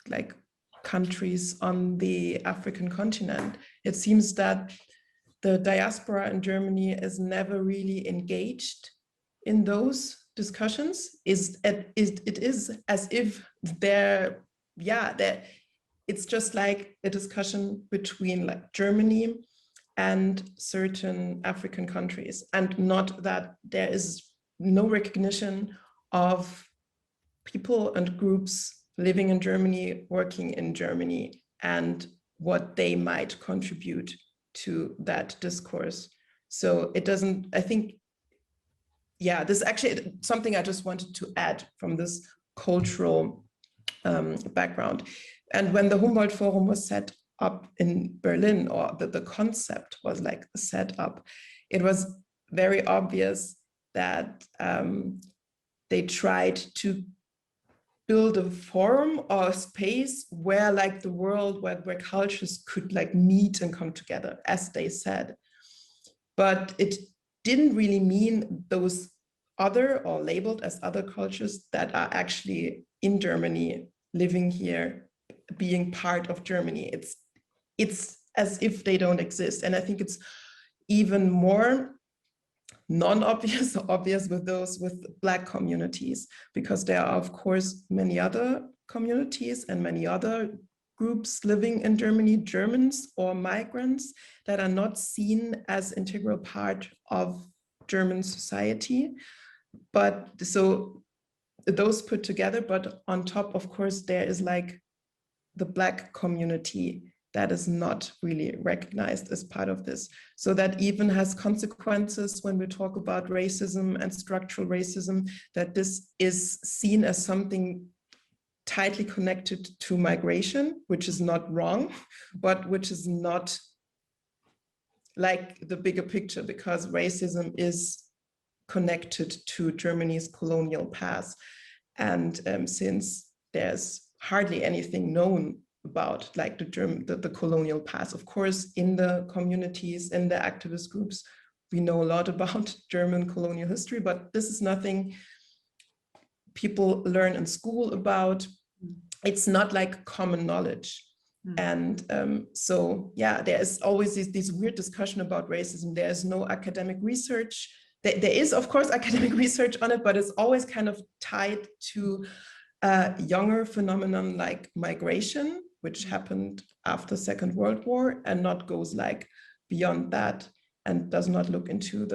like countries on the African continent, it seems that the diaspora in Germany is never really engaged in those discussions. It is as if it's just like a discussion between like Germany and certain African countries, and not that there is no recognition of people and groups living in Germany, working in Germany, and what they might contribute to that discourse. So it doesn't, I think, yeah, this is actually something I just wanted to add from this cultural background. And when the Humboldt Forum was set up in Berlin, or the concept was like set up, it was very obvious that they tried to build a forum or a space where like the world, where cultures could like meet and come together, as they said. But it didn't really mean those other or labeled as other cultures that are actually in Germany, living here, being part of Germany. It's as if they don't exist. And I think it's even more non-obvious or obvious with those with Black communities, because there are of course many other communities and many other groups living in Germany, Germans or migrants, that are not seen as integral part of German society. But so those put together, but on top, of course, there is like the Black community that is not really recognized as part of this. So that even has consequences when we talk about racism and structural racism, that this is seen as something tightly connected to migration, which is not wrong, but which is not like the bigger picture, because racism is connected to Germany's colonial past. And since there's hardly anything known about like the colonial past, of course, in the communities, in the activist groups, we know a lot about German colonial history, but this is nothing people learn in school about. It's not like common knowledge. And so, yeah, there is always this weird discussion about racism. There is no academic research. There is, of course, academic research on it, but it's always kind of tied to a younger phenomenon like migration, which happened after Second World War, and not goes like beyond that, and does not look into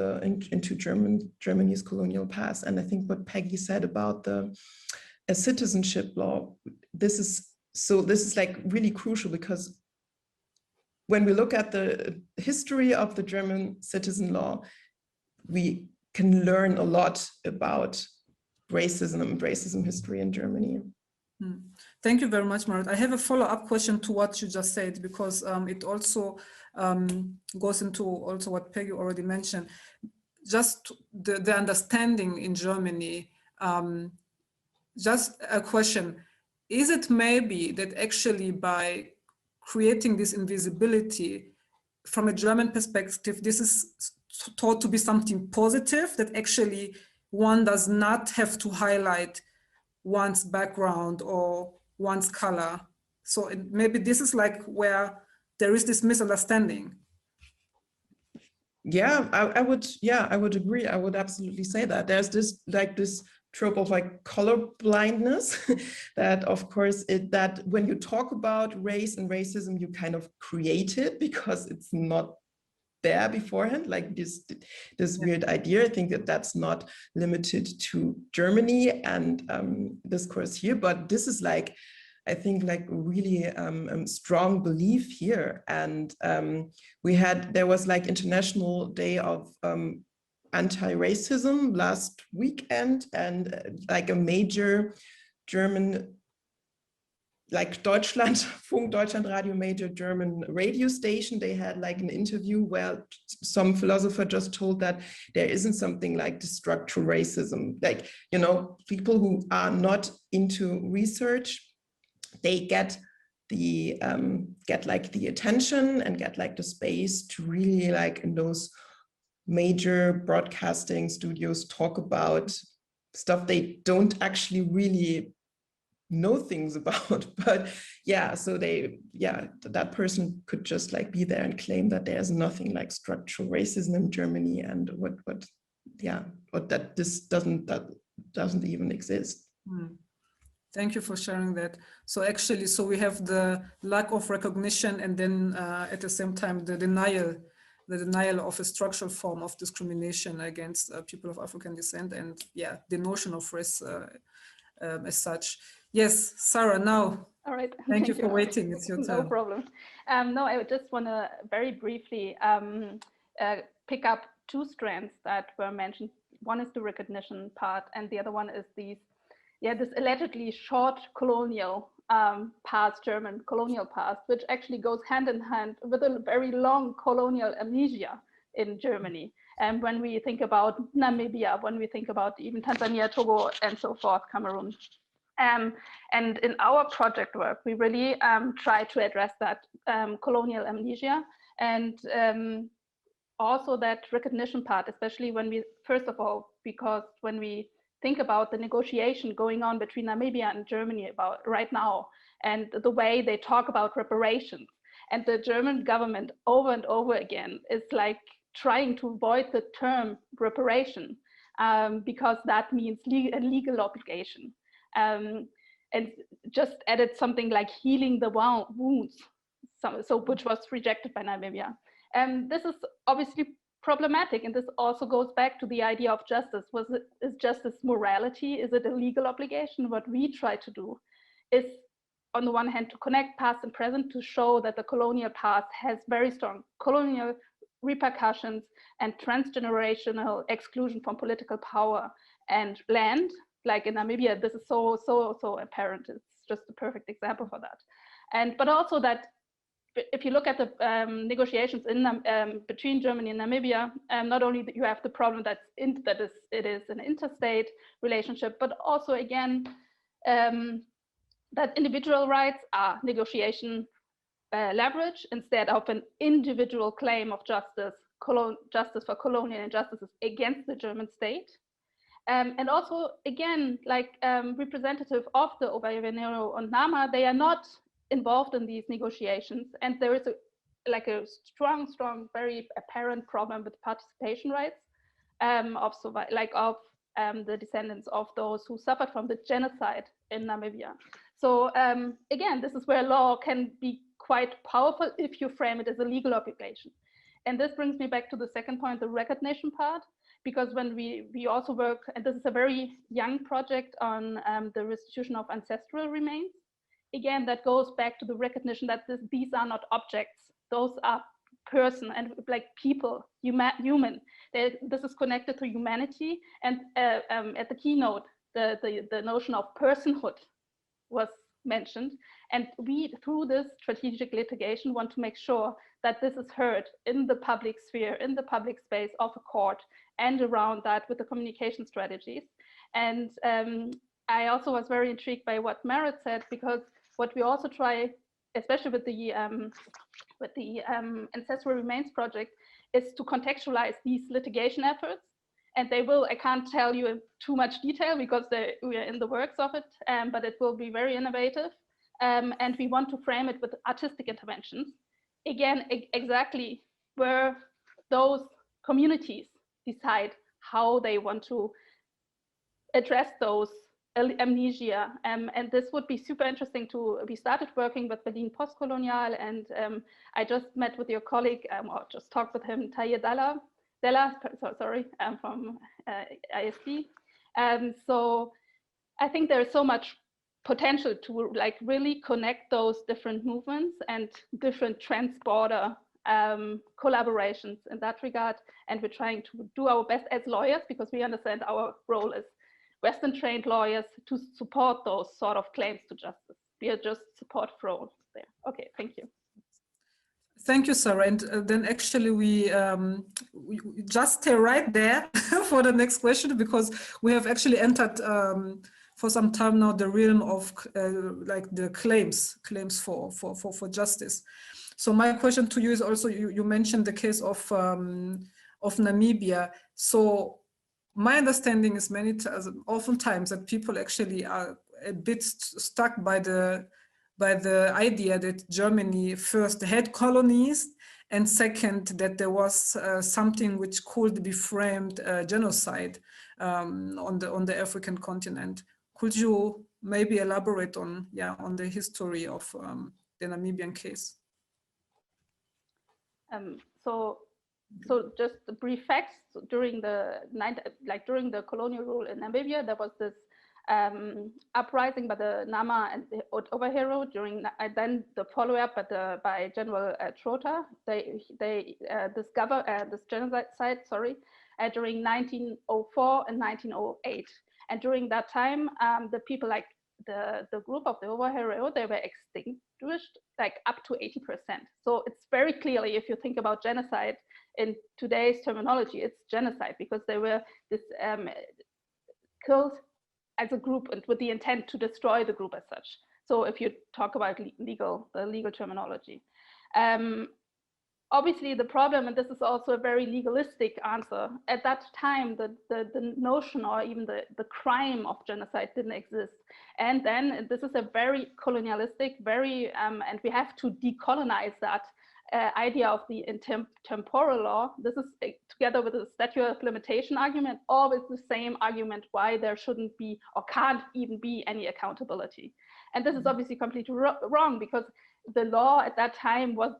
Germany's colonial past. And I think what Peggy said about a citizenship law, this is like really crucial, because when we look at the history of the German citizen law, we can learn a lot about racism history in Germany. Thank you very much, Marit. I have a follow-up question to what you just said, because it also goes into also what Peggy already mentioned. Just the understanding in Germany, just a question, is it maybe that actually by creating this invisibility from a German perspective, this is thought to be something positive, that actually one does not have to highlight one's background or one's color? So maybe this is like where there is this misunderstanding. Yeah, I would agree. I would absolutely say that there's this trope of like color blindness that, of course, that when you talk about race and racism, you kind of create it because it's not there beforehand, like this weird idea. I think that that's not limited to Germany and discourse here, but this is like, I think, like really strong belief here. And there was like International Day of Anti-Racism last weekend, and like a major German, like Deutschlandradio, major German radio station, they had like an interview where some philosopher just told that there isn't something like the structural racism. Like, you know, people who are not into research, they get like the attention and get like the space to really like in those major broadcasting studios talk about stuff they don't actually really know things about. But yeah, so that person could just like be there and claim that there's nothing like structural racism in Germany, and that this doesn't even exist. Thank you for sharing that. So actually, so we have the lack of recognition, and then at the same time the denial of a structural form of discrimination against people of African descent, and the notion of race as such. Yes, Sarah, now. All right. Thank you for waiting. It's your turn. No problem. No, I just want to very briefly pick up two strands that were mentioned. One is the recognition part, and the other one is this allegedly short colonial past, German colonial past, which actually goes hand in hand with a very long colonial amnesia in Germany. And when we think about Namibia, when we think about even Tanzania, Togo, and so forth, Cameroon. And in our project work, we really try to address that colonial amnesia and also that recognition part, especially when we, first of all, because when we think about the negotiation going on between Namibia and Germany about right now, and the way they talk about reparations, and the German government over and over again is like trying to avoid the term reparation because that means a legal obligation. And just added something like healing the wounds, so which was rejected by Namibia. And this is obviously problematic, and this also goes back to the idea of justice. Is justice morality? Is it a legal obligation? What we try to do is, on the one hand, to connect past and present to show that the colonial past has very strong colonial repercussions and transgenerational exclusion from political power and land. Like in Namibia, this is so apparent. It's just a perfect example for that. But also that if you look at the negotiations between Germany and Namibia, not only that you have the problem that it is an interstate relationship, but also again that individual rights are negotiation leverage instead of an individual claim of justice for colonial injustices against the German state. And also, again, like representative of the Ovahereru and Nama, they are not involved in these negotiations. And there is a strong, very apparent problem with participation rights of the descendants of those who suffered from the genocide in Namibia. So again, this is where law can be quite powerful if you frame it as a legal obligation. And this brings me back to the second point, the recognition part, because when we also work, and this is a very young project on the restitution of ancestral remains. Again, that goes back to the recognition that these are not objects, those are person and like people, human. This is connected to humanity, and at the keynote, the notion of personhood was mentioned, and we, through this strategic litigation, want to make sure that this is heard in the public sphere, in the public space of a court, and around that with the communication strategies. And I also was very intrigued by what Merit said, because what we also try, especially with the Ancestral Remains Project, is to contextualize these litigation efforts. And they will, I can't tell you in too much detail because we are in the works of it, but it will be very innovative. And we want to frame it with artistic interventions. Again, exactly where those communities decide how they want to address those amnesia. And this would be super interesting we started working with Berlin Postcolonial, and I just met with your colleague, or just talked with him, Taye Della, from ISD. So I think there's so much potential to like really connect those different movements and different trans-border collaborations in that regard. And we're trying to do our best as lawyers, because we understand our role as Western trained lawyers to support those sort of claims to justice. We are just support role there. Okay, thank you. Thank you, Sarah. And then actually we just stay right there for the next question, because we have actually entered for some time now the realm of like the claims for justice. So my question to you is also, you mentioned the case of Namibia. So my understanding is oftentimes that people actually are a bit stuck by the idea that Germany first had colonies, and second, that there was something which could be framed genocide on the African continent. Could you maybe elaborate on the history of the Namibian case? So just the brief facts. During the colonial rule in Namibia, there was this uprising by the Nama and the Ovahereru during then the follow-up by General Trota. They discover this genocide, during 1904 and 1908. And during that time, the people like the group of the Ovahereru, they were extinguished like up to 80%. So it's very clearly, if you think about genocide in today's terminology, it's genocide, because they were killed as a group and with the intent to destroy the group as such. So if you talk about the legal terminology. Obviously the problem, and this is also a very legalistic answer, at that time the notion or even the crime of genocide didn't exist. And then this is a very colonialistic, very, and we have to decolonize that idea of the temporal law. This is together with the statute of limitation argument, always the same argument why there shouldn't be or can't even be any accountability. And this is obviously completely wrong, because the law at that time was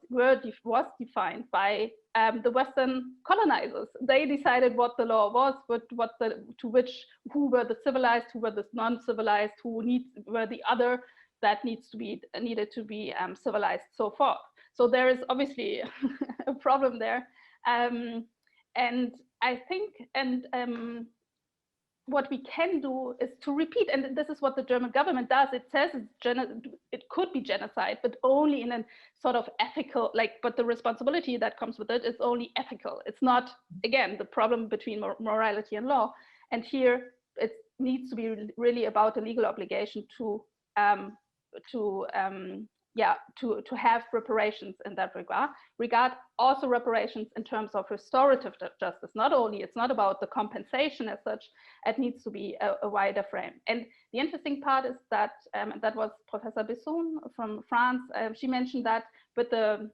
defined by the Western colonizers. They decided what the law was, who were the civilized, who were the non-civilized, who were the other that needed to be civilized, so forth. So there is obviously a problem there, and I think what we can do is to repeat, and this is what the German government does. It says it could be genocide, but only in a sort of ethical, but the responsibility that comes with it is only ethical. It's not, again, the problem between morality and law. And here it needs to be really about a legal obligation to have reparations in that regard, also reparations in terms of restorative justice. It's not about the compensation as such. It needs to be a wider frame. And the interesting part is that that was Professor Besson from France. She mentioned that with the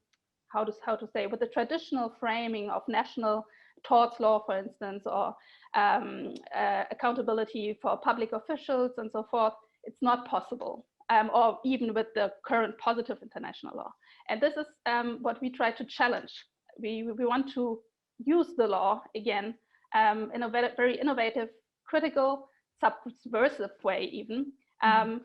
with the traditional framing of national torts law, for instance, or accountability for public officials and so forth, it's not possible. Or even with the current positive international law. And this is what we try to challenge. We want to use the law again in a very innovative, critical, subversive way even. And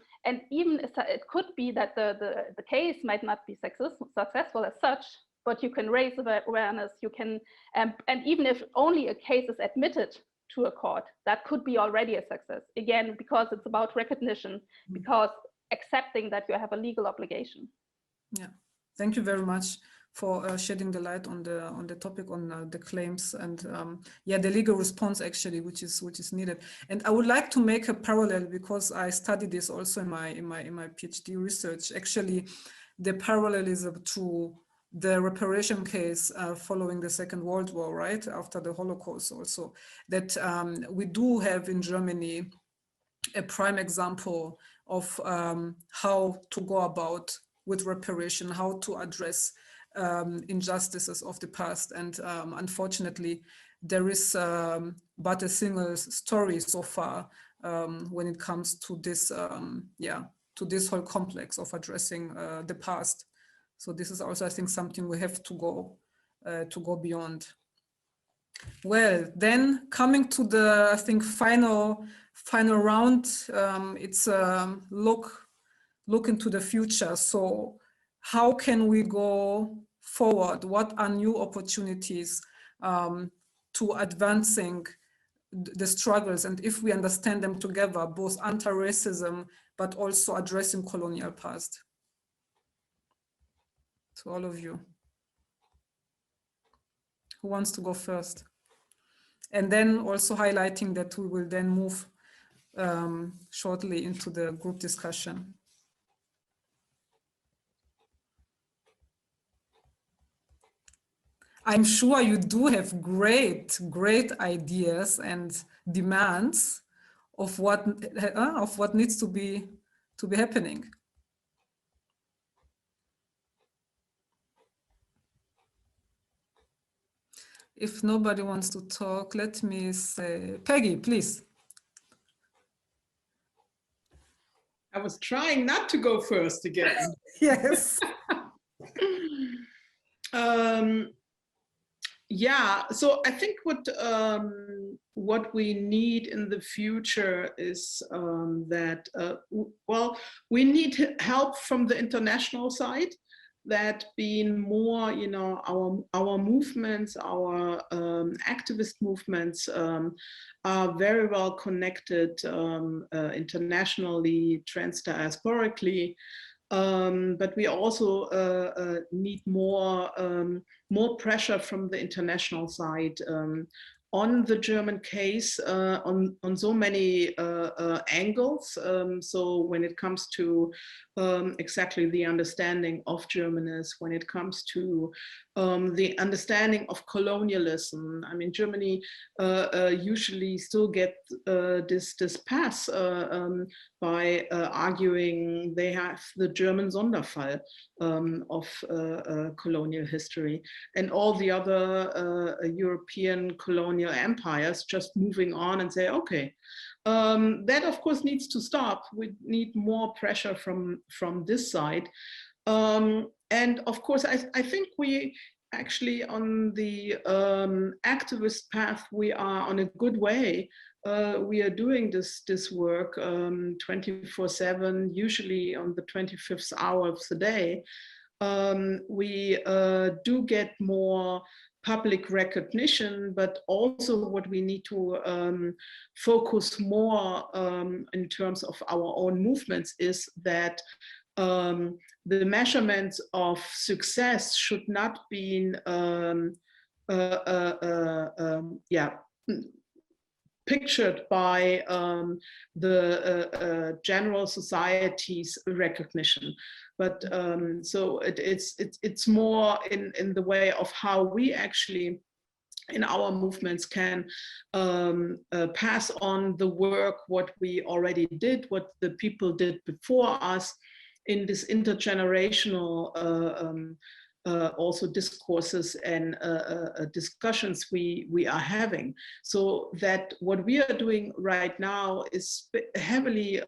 even it could be that the case might not be successful as such, but you can raise awareness, you can, and even if only a case is admitted to a court, that could be already a success. Again, because it's about recognition, because accepting that you have a legal obligation. Yeah, thank you very much for shedding the light on the topic, on the claims and the legal response actually, which is needed. And I would like to make a parallel, because I studied this also in my PhD research. Actually, the parallelism to the reparation case following the Second World War, right after the Holocaust, also that we do have in Germany a prime example of how to go about with reparation, how to address injustices of the past. And unfortunately, there is but a single story so far when it comes to this, to this whole complex of addressing the past. So this is also, I think, something we have to go beyond. Well, then coming to the, I think, final round, it's look into the future. So how can we go forward? What are new opportunities to advancing the struggles? And if we understand them together, both anti-racism, but also addressing colonial past. To all of you. Who wants to go first? And then also highlighting that we will then move shortly into the group discussion. I'm sure you do have great ideas and demands of what needs to be happening. If nobody wants to talk, let me say, Peggy, please. I was trying not to go first again. Yes. Yeah, so I think what we need in the future is that, well, we need help from the international side, that being more, you know, our movements, our activist movements are very well connected internationally, trans-diasporically. But we also need more pressure from the international side on the German case on so many angles. So when it comes to exactly the understanding of Germanness, when it comes to the understanding of colonialism. I mean, Germany usually still get this pass by arguing they have the German Sonderfall of colonial history, and all the other European colonial empires just moving on and say, okay, that of course needs to stop. We need more pressure from this side. And of course, I think we actually on the activist path, we are on a good way. We are doing this work 24/7, usually on the 25th hour of the day. We do get more public recognition, but also what we need to focus more in terms of our own movements is that the measurements of success should not be pictured by the general society's recognition, but so it's more in the way of how we actually in our movements can pass on the work, what we already did, what the people did before us, in this intergenerational also discourses and discussions we are having. So that what we are doing right now is heavily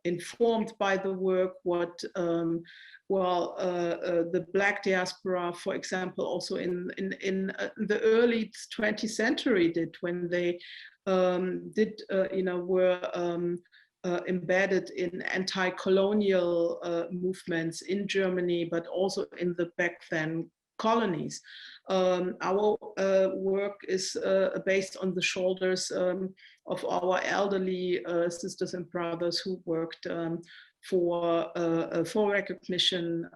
informed by the work what the Black diaspora, for example, also in the early 20th century did, when they were embedded in anti-colonial movements in Germany, but also in the back then colonies. Our work is based on the shoulders of our elderly sisters and brothers who worked for recognition,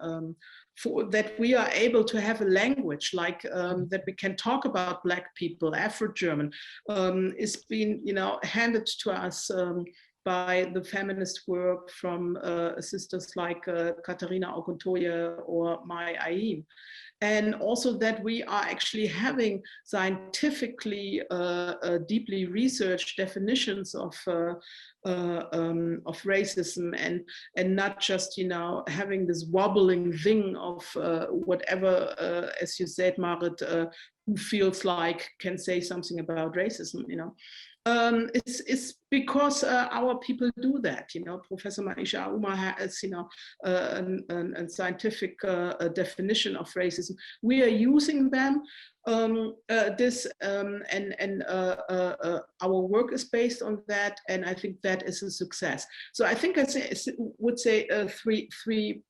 for that we are able to have a language like that we can talk about Black people, Afro-German, is being handed to us by the feminist work from sisters like Katharina Oguntoye or Mai Ayin. And also that we are actually having scientifically deeply researched definitions of racism, and not just having this wobbling thing of whatever, as you said, Marit, who feels like can say something about racism. It's because our people do that. Professor Maisha Uma has a scientific definition of racism. We are using them. Our work is based on that, and I think that is a success. So I think I would say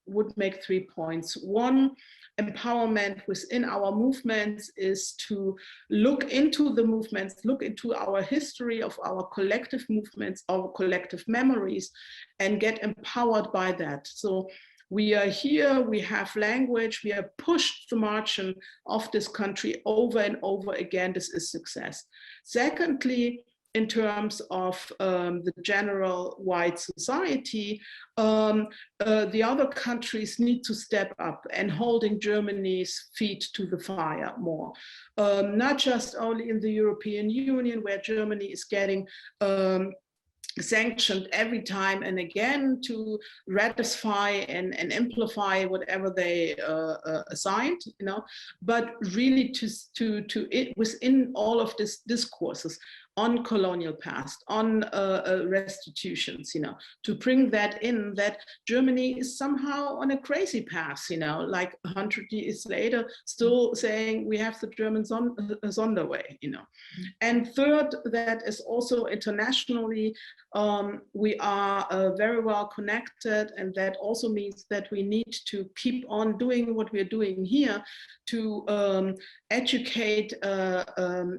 would make 3 points. One, empowerment within our movements is to look into the movements, look into our history of our collective movements, our collective memories, and get empowered by that. So we are here, we have language, we have pushed the margin of this country over and over again. This is success. Secondly, in terms of the general white society, the other countries need to step up and holding Germany's feet to the fire more. Not just only in the European Union, where Germany is getting sanctioned every time and again to ratify and amplify whatever they assigned, but really to it within all of this discourses on colonial past, on restitutions, to bring that in, that Germany is somehow on a crazy path, like 100 years later, still saying we have the German Sonderway, And third, that is also internationally, we are very well connected, and that also means that we need to keep on doing what we're doing here to educate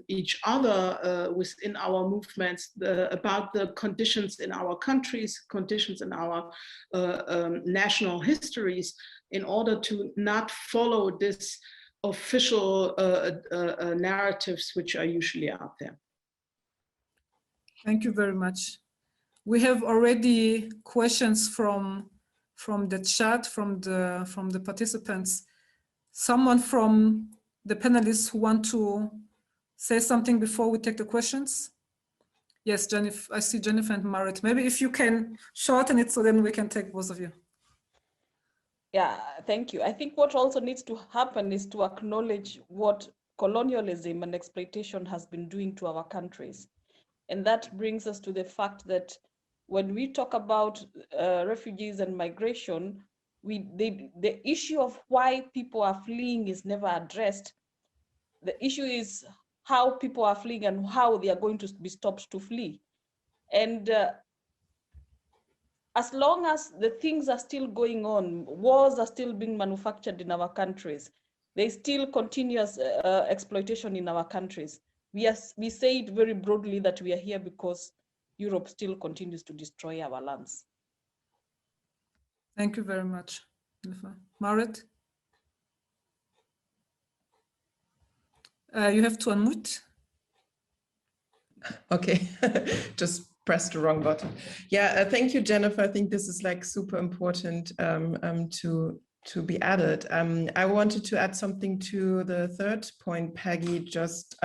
each other within our movements about the conditions in our countries, conditions in our national histories, in order to not follow this official narratives which are usually out there. Thank you very much. We have already questions from the chat, from the participants. Someone from the panelists who want to say something before we take the questions? Yes, Jennifer, I see Jennifer and Marit. Maybe if you can shorten it so then we can take both of you. Yeah, thank you. I think what also needs to happen is to acknowledge what colonialism and exploitation has been doing to our countries. And that brings us to the fact that when we talk about refugees and migration, the issue of why people are fleeing is never addressed. The issue is how people are fleeing and how they are going to be stopped to flee. And as long as the things are still going on, wars are still being manufactured in our countries, there's still continuous exploitation in our countries. We say it very broadly that we are here because Europe still continues to destroy our lands. Thank you very much. Marit? You have to unmute. Okay, just pressed the wrong button. Yeah, thank you, Jennifer. I think this is like super important to be added. I wanted to add something to the third point Peggy just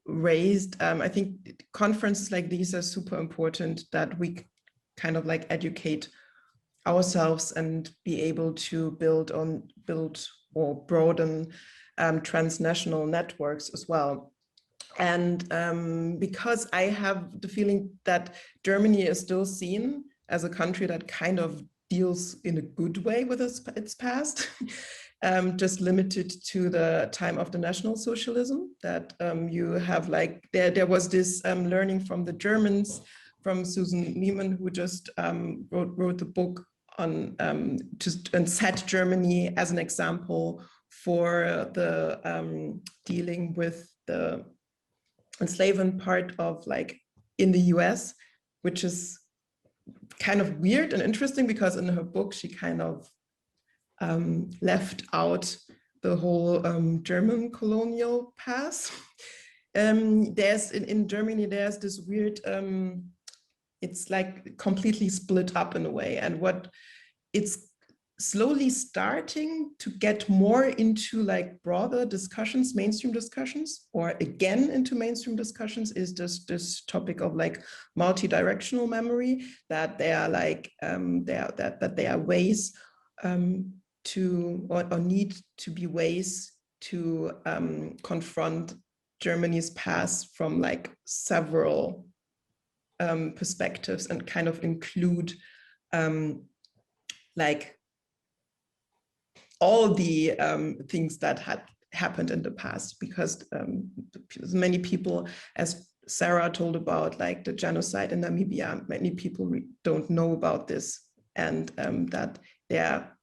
raised. I think conferences like these are super important, that we kind of like educate ourselves and be able to build or broaden transnational networks as well. And because I have the feeling that Germany is still seen as a country that kind of deals in a good way with its past, just limited to the time of the National Socialism, that you have like, there was this learning from the Germans, from Susan Neiman, who just wrote the book on and set Germany as an example for the dealing with the enslavement part of like in the US, which is kind of weird and interesting because in her book she kind of left out the whole German colonial past. There's in Germany there's this weird it's like completely split up in a way, and what it's slowly starting to get more into like broader discussions, mainstream discussions, or again into mainstream discussions, is this topic of like multi-directional memory, that they are like that there are ways to or need to be ways to confront Germany's past from like several perspectives, and kind of include like all the things that had happened in the past, because many people, as Sarah told about like the genocide in Namibia, many people don't know about this, and that there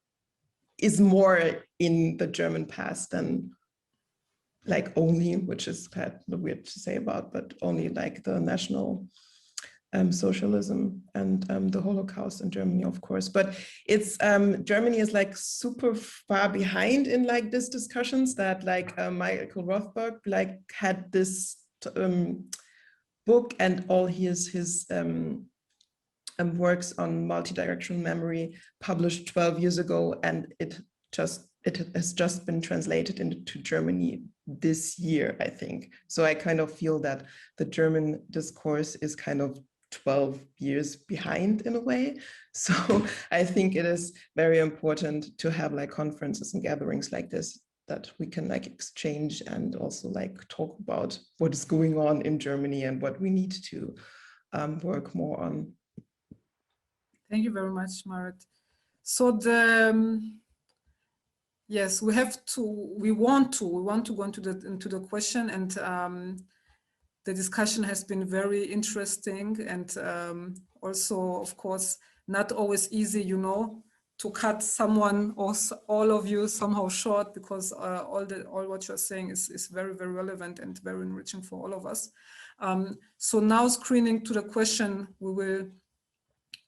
is more in the German past than like only, which is kind of weird to say about, but only like the National Socialism and the Holocaust in Germany, of course. But it's Germany is like super far behind in like these discussions, that like Michael Rothberg like had this book and all his works on multi-directional memory published 12 years ago, and it has just been translated into Germany this year, I think. So I kind of feel that the German discourse is kind of 12 years behind in a way. So I think it is very important to have like conferences and gatherings like this, that we can like exchange and also like talk about what is going on in Germany and what we need to work more on. Thank you very much, Marit. So yes, we want to go into the question, and the discussion has been very interesting, and also, of course, not always easy, you know, to cut someone or all of you somehow short, because all what you're saying is very, very relevant and very enriching for all of us. So now, screening to the question, we will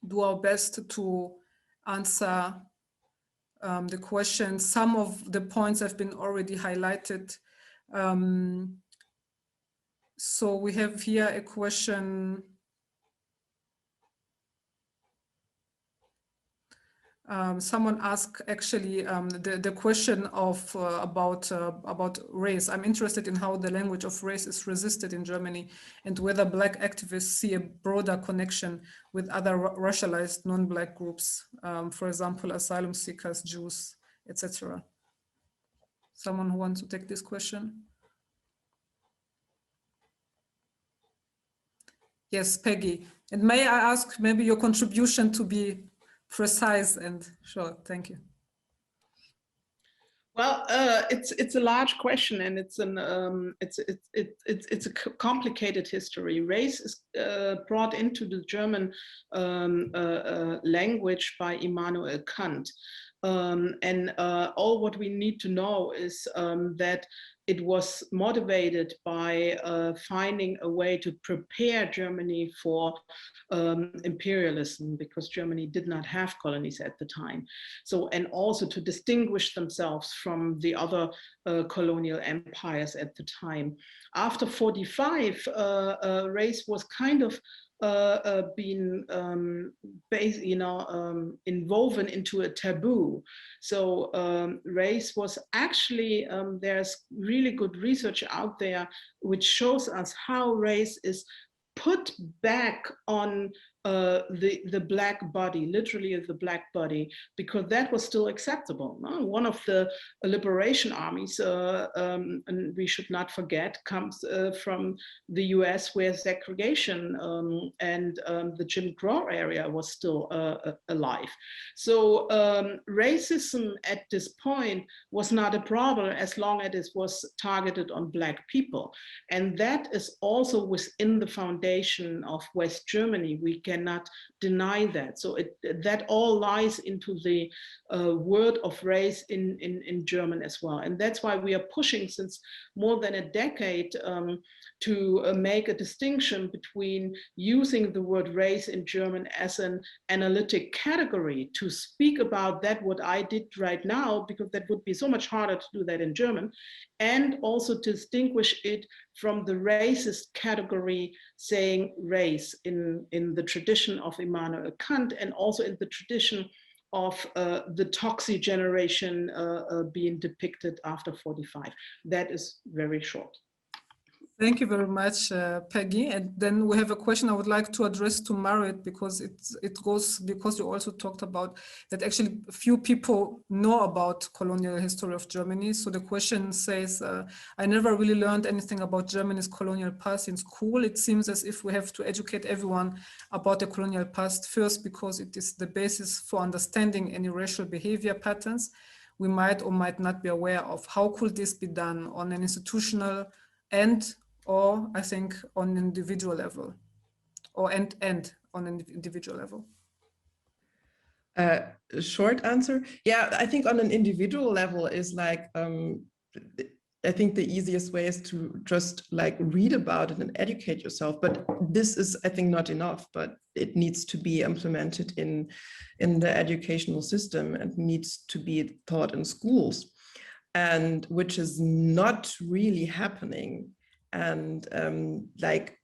do our best to answer the question. Some of the points have been already highlighted. So we have here a question. Someone asked actually the question of about race. I'm interested in how the language of race is resisted in Germany and whether Black activists see a broader connection with other racialized non-Black groups, for example, asylum seekers, Jews, etc. Someone who wants to take this question? Yes, Peggy. And may I ask maybe your contribution to be precise and short? Thank you. Well, it's a large question, and it's a complicated history. Race is brought into the German language by Immanuel Kant, and all what we need to know is that it was motivated by finding a way to prepare Germany for imperialism, because Germany did not have colonies at the time. So, and also to distinguish themselves from the other colonial empires at the time. After 45, race was kind of been inwoven into a taboo. So race was actually, there's really good research out there which shows us how race is put back on the Black body, literally the Black body, because that was still acceptable. No? One of the liberation armies, and we should not forget, comes from the US, where segregation and the Jim Crow area was still alive. So racism at this point was not a problem as long as it was targeted on Black people. And that is also within the foundation of West Germany. We cannot deny that. So that all lies into the word of race in German as well. And that's why we are pushing since more than a decade to make a distinction between using the word race in German as an analytic category to speak about that, what I did right now, because that would be so much harder to do that in German, and also distinguish it from the racist category, saying race in the tradition of Immanuel Kant, and also in the tradition of the Toxi generation being depicted after 45. That is very short. Thank you very much, Peggy. And then we have a question I would like to address to Marit, because it goes, because you also talked about that actually few people know about colonial history of Germany. So the question says, I never really learned anything about Germany's colonial past in school. It seems as if we have to educate everyone about the colonial past first, because it is the basis for understanding any racial behavior patterns we might or might not be aware of. How could this be done on an institutional or I think on an individual level, or and on an individual level? Short answer, yeah, I think on an individual level is like, I think the easiest way is to just like read about it and educate yourself. But this is, I think, not enough, but it needs to be implemented in the educational system and needs to be taught in schools, and which is not really happening. And like,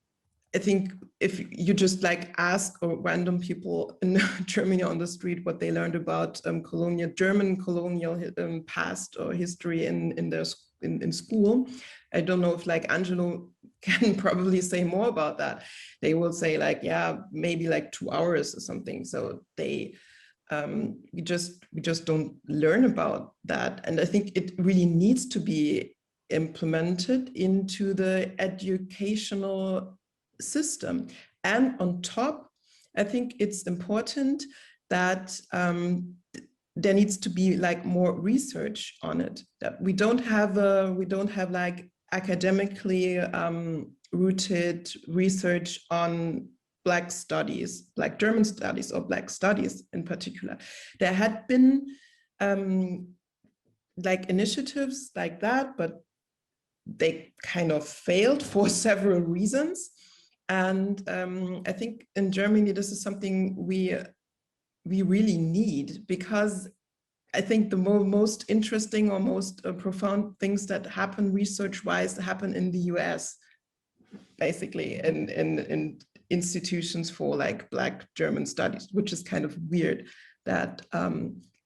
I think if you just like ask random people in Germany on the street what they learned about German colonial past or history in school, I don't know if like Angelo can probably say more about that. They will say like, yeah, maybe like 2 hours or something. So they we just don't learn about that. And I think it really needs to be implemented into the educational system. And on top, I think it's important that there needs to be like more research on it. That we don't have like academically rooted research on Black studies, Black German studies, or Black studies in particular. There had been like initiatives like that, but they kind of failed for several reasons. And I think in Germany, this is something we really need, because I think the most interesting or most profound things that happen research-wise happen in the US, basically, in institutions for like Black German studies, which is kind of weird that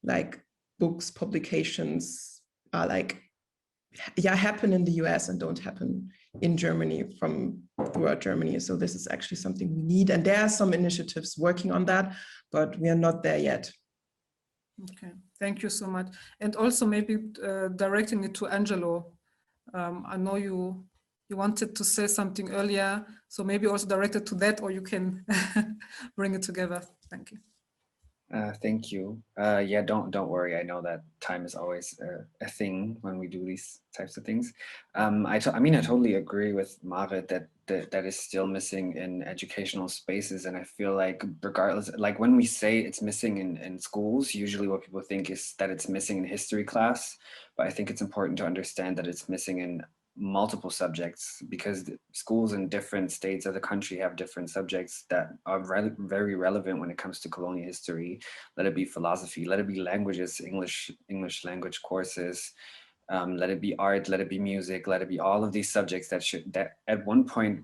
like books, publications are like, yeah, happen in the US and don't happen in Germany from throughout Germany. So this is actually something we need. And there are some initiatives working on that, but we are not there yet. Okay, thank you so much. And also maybe directing it to Angelo. I know you wanted to say something earlier, so maybe also directed to that, or you can bring it together. Thank you. Thank you. Yeah, don't worry. I know that time is always a thing when we do these types of things. I mean, I totally agree with Marit that is still missing in educational spaces. And I feel like regardless, like when we say it's missing in schools, usually what people think is that it's missing in history class. But I think it's important to understand that it's missing in multiple subjects, because schools in different states of the country have different subjects that are very relevant when it comes to colonial history. Let it be philosophy, let it be languages, English language courses, let it be art, let it be music, let it be all of these subjects that at one point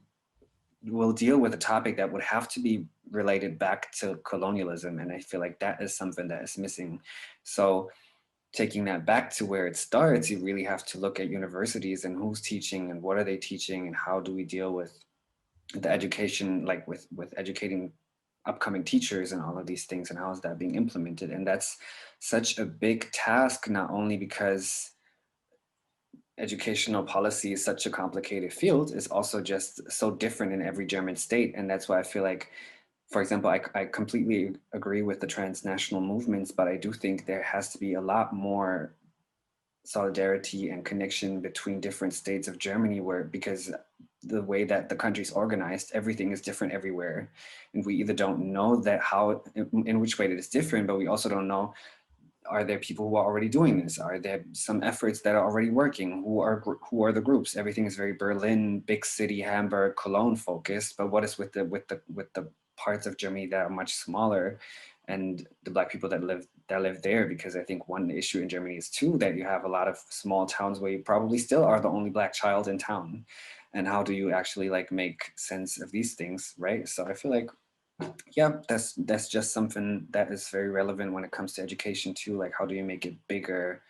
will deal with a topic that would have to be related back to colonialism. And I feel like that is something that is missing. So taking that back to where it starts, you really have to look at universities and who's teaching and what are they teaching and how do we deal with the education, like with educating upcoming teachers and all of these things, and how is that being implemented. And that's such a big task, not only because educational policy is such a complicated field, it's also just so different in every German state. And that's why I feel like, for example, I completely agree with the transnational movements, but I do think there has to be a lot more solidarity and connection between different states of Germany, because the way that the country's organized, everything is different everywhere. And we either don't know that in which way it is different, but we also don't know, are there people who are already doing this? Are there some efforts that are already working? Who are the groups? Everything is very Berlin, big city, Hamburg, Cologne focused, but what is with the parts of Germany that are much smaller, and the Black people that live there? Because I think one issue in Germany is too that you have a lot of small towns where you probably still are the only Black child in town. And how do you actually like make sense of these things, right? So I feel like, yeah, that's just something that is very relevant when it comes to education too. Like, how do you make it bigger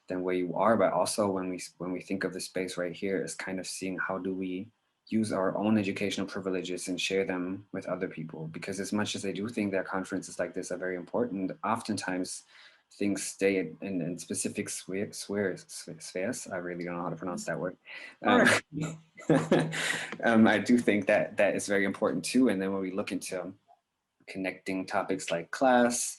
than where you are? But also when we think of the space right here, is kind of seeing how do we use our own educational privileges and share them with other people. Because as much as I do think that conferences like this are very important, oftentimes things stay in specific spheres. I really don't know how to pronounce that word. I do think that is very important too. And then when we look into connecting topics like class,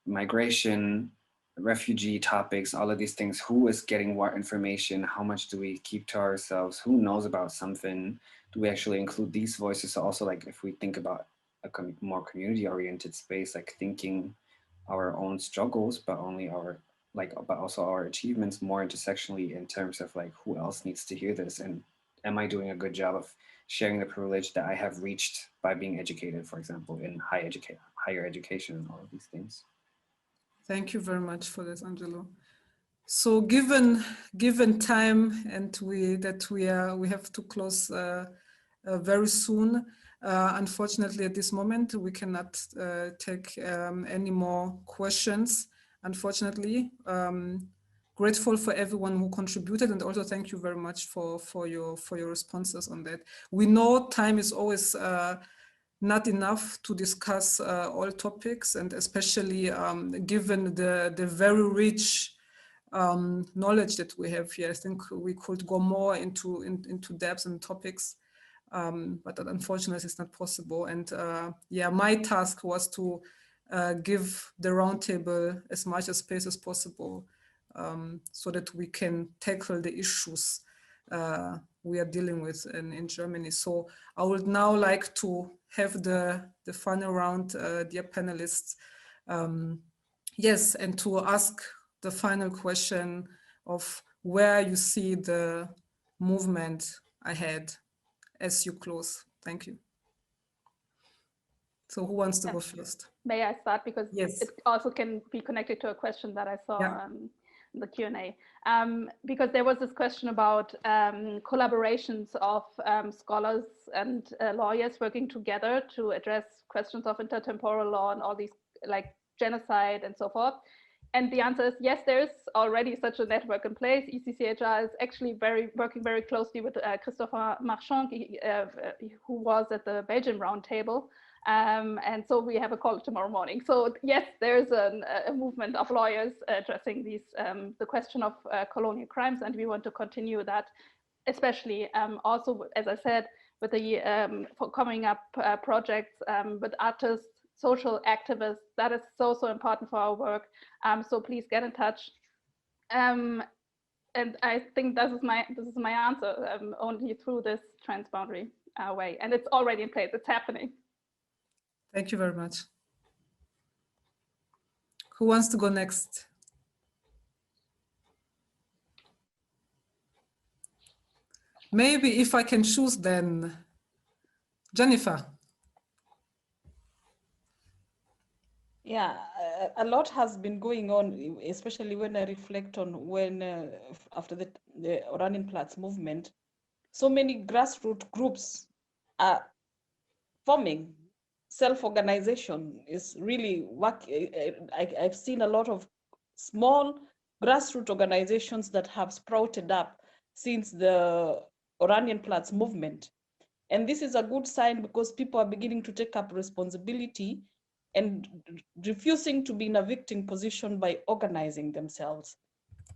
migration, refugee topics, all of these things, who is getting what information, how much do we keep to ourselves, who knows about something, do we actually include these voices? So also, like, if we think about a more community-oriented space, like thinking our own struggles, but also our achievements more intersectionally in terms of like, who else needs to hear this, and am I doing a good job of sharing the privilege that I have reached by being educated, for example, in higher education and all of these things. Thank you very much for this, Angelo. So given time, and we have to close very soon. Unfortunately, at this moment, we cannot take any more questions. Unfortunately, grateful for everyone who contributed, and also thank you very much for your responses on that. We know time is always not enough to discuss all topics, and especially given the very rich knowledge that we have here. I think we could go more into depth and topics, but unfortunately it's not possible. And yeah, my task was to give the roundtable as much space as possible, so that we can tackle the issues we are dealing with in Germany. So I would now like to have the final round, dear panelists. Yes, and to ask the final question of where you see the movement ahead as you close. Thank you. So who wants to go first? May I start? Because yes, it also can be connected to a question that I saw in the Q&A. Because there was this question about collaborations of scholars and lawyers working together to address questions of intertemporal law and all these, like genocide and so forth. And the answer is yes, there is already such a network in place. ECCHR is actually working very closely with Christopher Marchand, who was at the Belgian roundtable. And so we have a call tomorrow morning. So yes, there's a movement of lawyers addressing these, the question of colonial crimes, and we want to continue that, especially also, as I said, with the for coming up projects with artists, social activists. That is so important for our work. So please get in touch. And I think this is my answer, only through this transboundary way. And it's already in place, it's happening. Thank you very much. Who wants to go next? Maybe if I can choose then, Jennifer. Yeah, a lot has been going on, especially when I reflect on when, after the Oranienplatz movement, so many grassroots groups are forming. Self-organization is really working. I've seen a lot of small grassroots organizations that have sprouted up since the Oranienplatz movement. And this is a good sign because people are beginning to take up responsibility and refusing to be in a victim position by organizing themselves.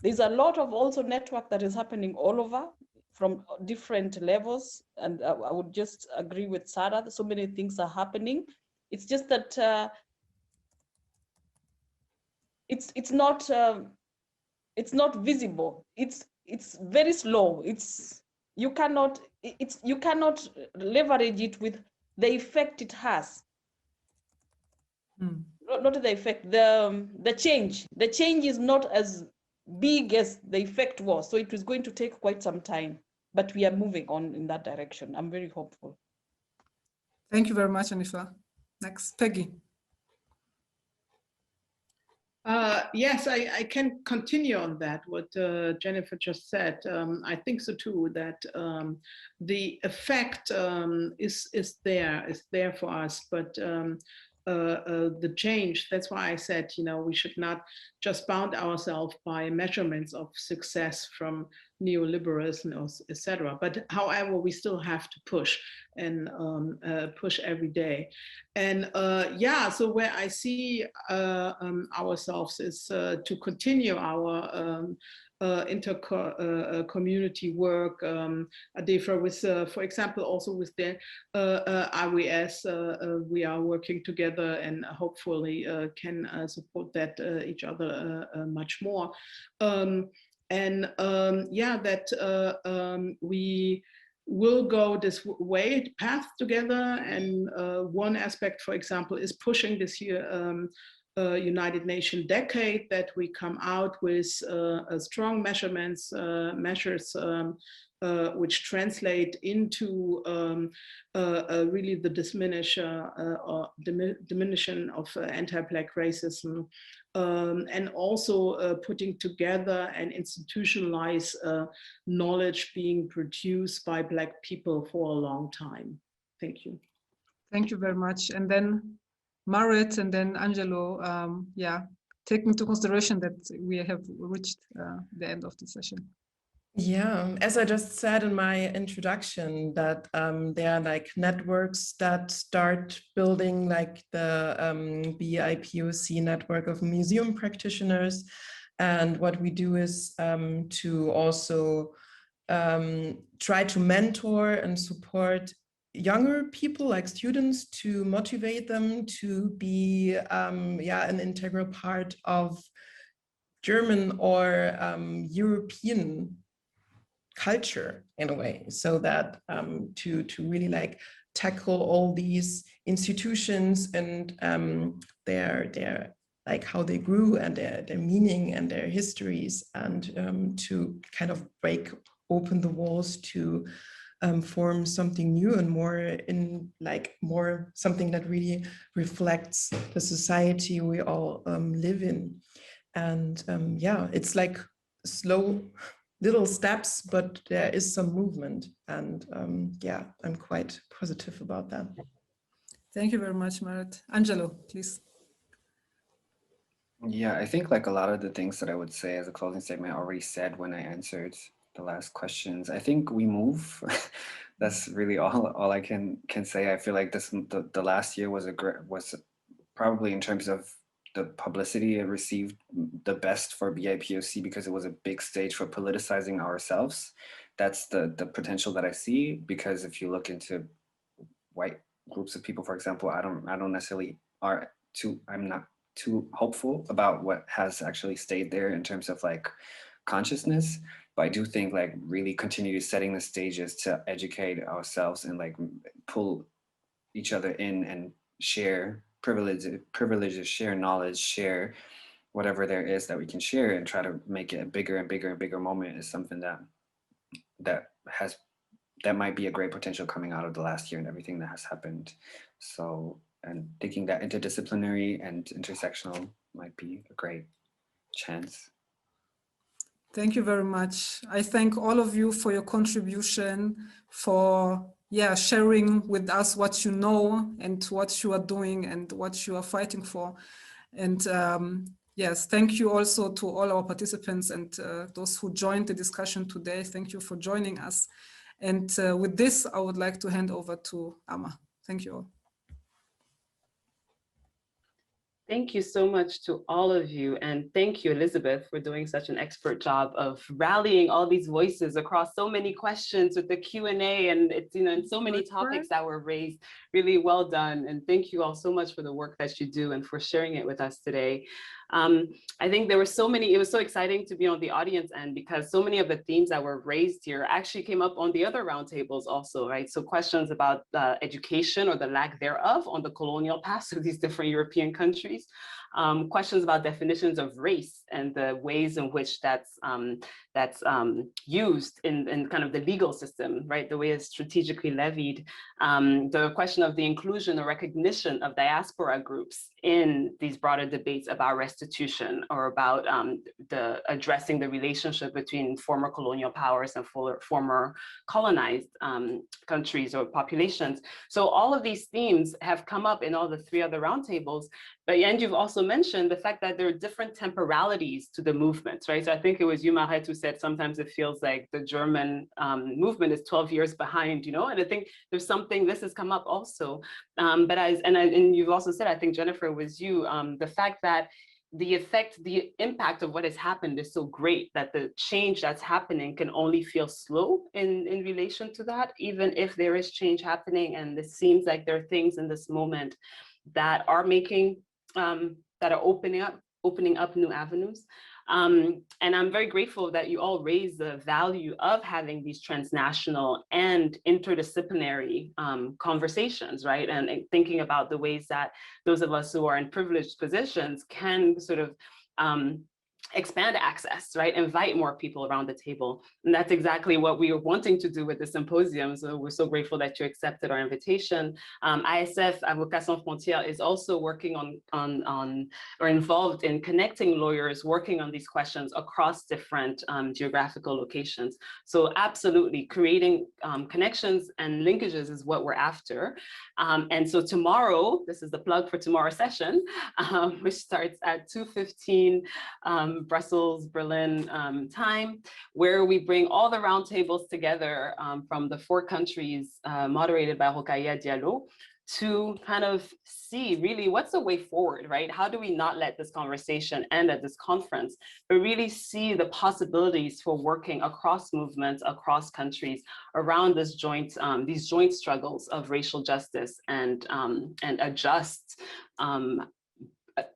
There's a lot of also network that is happening all over from different levels. And I would just agree with Sarah, so many things are happening. It's just that it's not visible. It's very slow. You cannot leverage it with the effect it has. Not the effect, the change. The change is not as big as the effect was. So it was going to take quite some time, but we are moving on in that direction. I'm very hopeful. Thank you very much, Jennifer. Next, Peggy. Yes, I can continue on that, what Jennifer just said. I think so too, that the effect is there for us, but the change, that's why I said, we should not just bound ourselves by measurements of success from neoliberalism, etc. But however, we still have to push and push every day. And yeah, so where I see ourselves is to continue our inter-community work, differ with, for example, also with the AWS, we are working together and hopefully can support that each other much more. And yeah, that we will go this path together. And one aspect, for example, is pushing this year United Nations decade, that we come out with strong measures which translate into really the diminution of anti-Black racism, and also putting together and institutionalize knowledge being produced by Black people for a long time. Thank you. Thank you very much. And then Marit and then Angelo, yeah, take into consideration that we have reached the end of the session. Yeah, as I just said in my introduction, that there are like networks that start building, like the BIPOC network of museum practitioners. And what we do is to also try to mentor and support younger people, like students, to motivate them to be yeah, an integral part of German or European culture in a way, so that to really like tackle all these institutions and their like how they grew and their meaning and their histories, and to kind of break open the walls to form something new and more in like more something that really reflects the society we all live in. And yeah, it's like slow little steps, but there is some movement. And yeah, I'm quite positive about that. Thank you very much, Marit. Angelo, please. Yeah, I think like a lot of the things that I would say as a closing statement I already said when I answered the last questions. I think we move. That's really all I can say. I feel like the last year was probably in terms of the publicity it received the best for BIPOC because it was a big stage for politicizing ourselves. That's the potential that I see, because if you look into white groups of people, for example, I don't necessarily I'm not too hopeful about what has actually stayed there in terms of like consciousness, but I do think like really continue setting the stages to educate ourselves and like pull each other in and share privileges, share knowledge, share whatever there is that we can share, and try to make it a bigger and bigger and bigger moment is something that might be a great potential coming out of the last year and everything that has happened. So, and thinking that interdisciplinary and intersectional might be a great chance. Thank you very much. I thank all of you for your contribution, for sharing with us what you know and what you are doing and what you are fighting for. And yes, thank you also to all our participants and those who joined the discussion today. Thank you for joining us. And with this, I would like to hand over to Amma. Thank you all. Thank you so much to all of you. And thank you, Elizabeth, for doing such an expert job of rallying all these voices across so many questions with the Q&A, and it's, and so many topics that were raised. Really well done. And thank you all so much for the work that you do and for sharing it with us today. I think there were so many, it was so exciting to be on the audience end, because so many of the themes that were raised here actually came up on the other roundtables also, right? So questions about education or the lack thereof on the colonial past of these different European countries, questions about definitions of race and the ways in which that's used in kind of the legal system, right? The way it's strategically levied, the question of the inclusion or recognition of diaspora groups in these broader debates about restitution or about addressing the relationship between former colonial powers and former colonized countries or populations. So all of these themes have come up in all the three other roundtables. But and you've also mentioned the fact that there are different temporalities to the movements, right? So I think it was you, Marit, who said sometimes it feels like the German movement is 12 years behind, And I think there's something, this has come up also. And you've also said, I think Jennifer, was you, the fact that the impact of what has happened is so great that the change that's happening can only feel slow in relation to that, even if there is change happening. And it seems like there are things in this moment that are making, that are opening up new avenues. And I'm very grateful that you all raised the value of having these transnational and interdisciplinary conversations, right? And thinking about the ways that those of us who are in privileged positions can sort of expand access, right? Invite more people around the table. And that's exactly what we were wanting to do with the symposium. So we're so grateful that you accepted our invitation. ISF, Avocat Sans Frontières, is also working on or involved in connecting lawyers working on these questions across different geographical locations. So absolutely creating connections and linkages is what we're after. And so tomorrow, this is the plug for tomorrow's session, which starts at 2:15 Brussels, Berlin time, where we bring all the roundtables together from the 4 countries moderated by Rokhaya Diallo to kind of see really what's the way forward, right? How do we not let this conversation end at this conference, but really see the possibilities for working across movements, across countries around this these joint struggles of racial justice and a just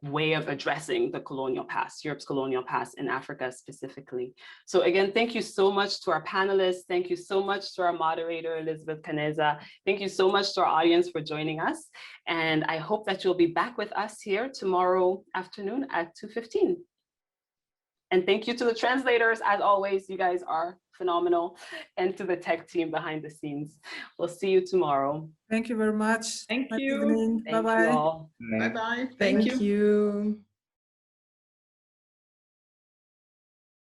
way of addressing the colonial past, Europe's colonial past in Africa specifically. So again, thank you so much to our panelists. Thank you so much to our moderator, Elizabeth Caneza. Thank you so much to our audience for joining us. And I hope that you'll be back with us here tomorrow afternoon at 2:15. And thank you to the translators. As always, you guys are phenomenal. And to the tech team behind the scenes. We'll see you tomorrow. Thank you very much. Thank Nice you. evening. Thank Bye-bye. you all. Bye-bye. Thank you.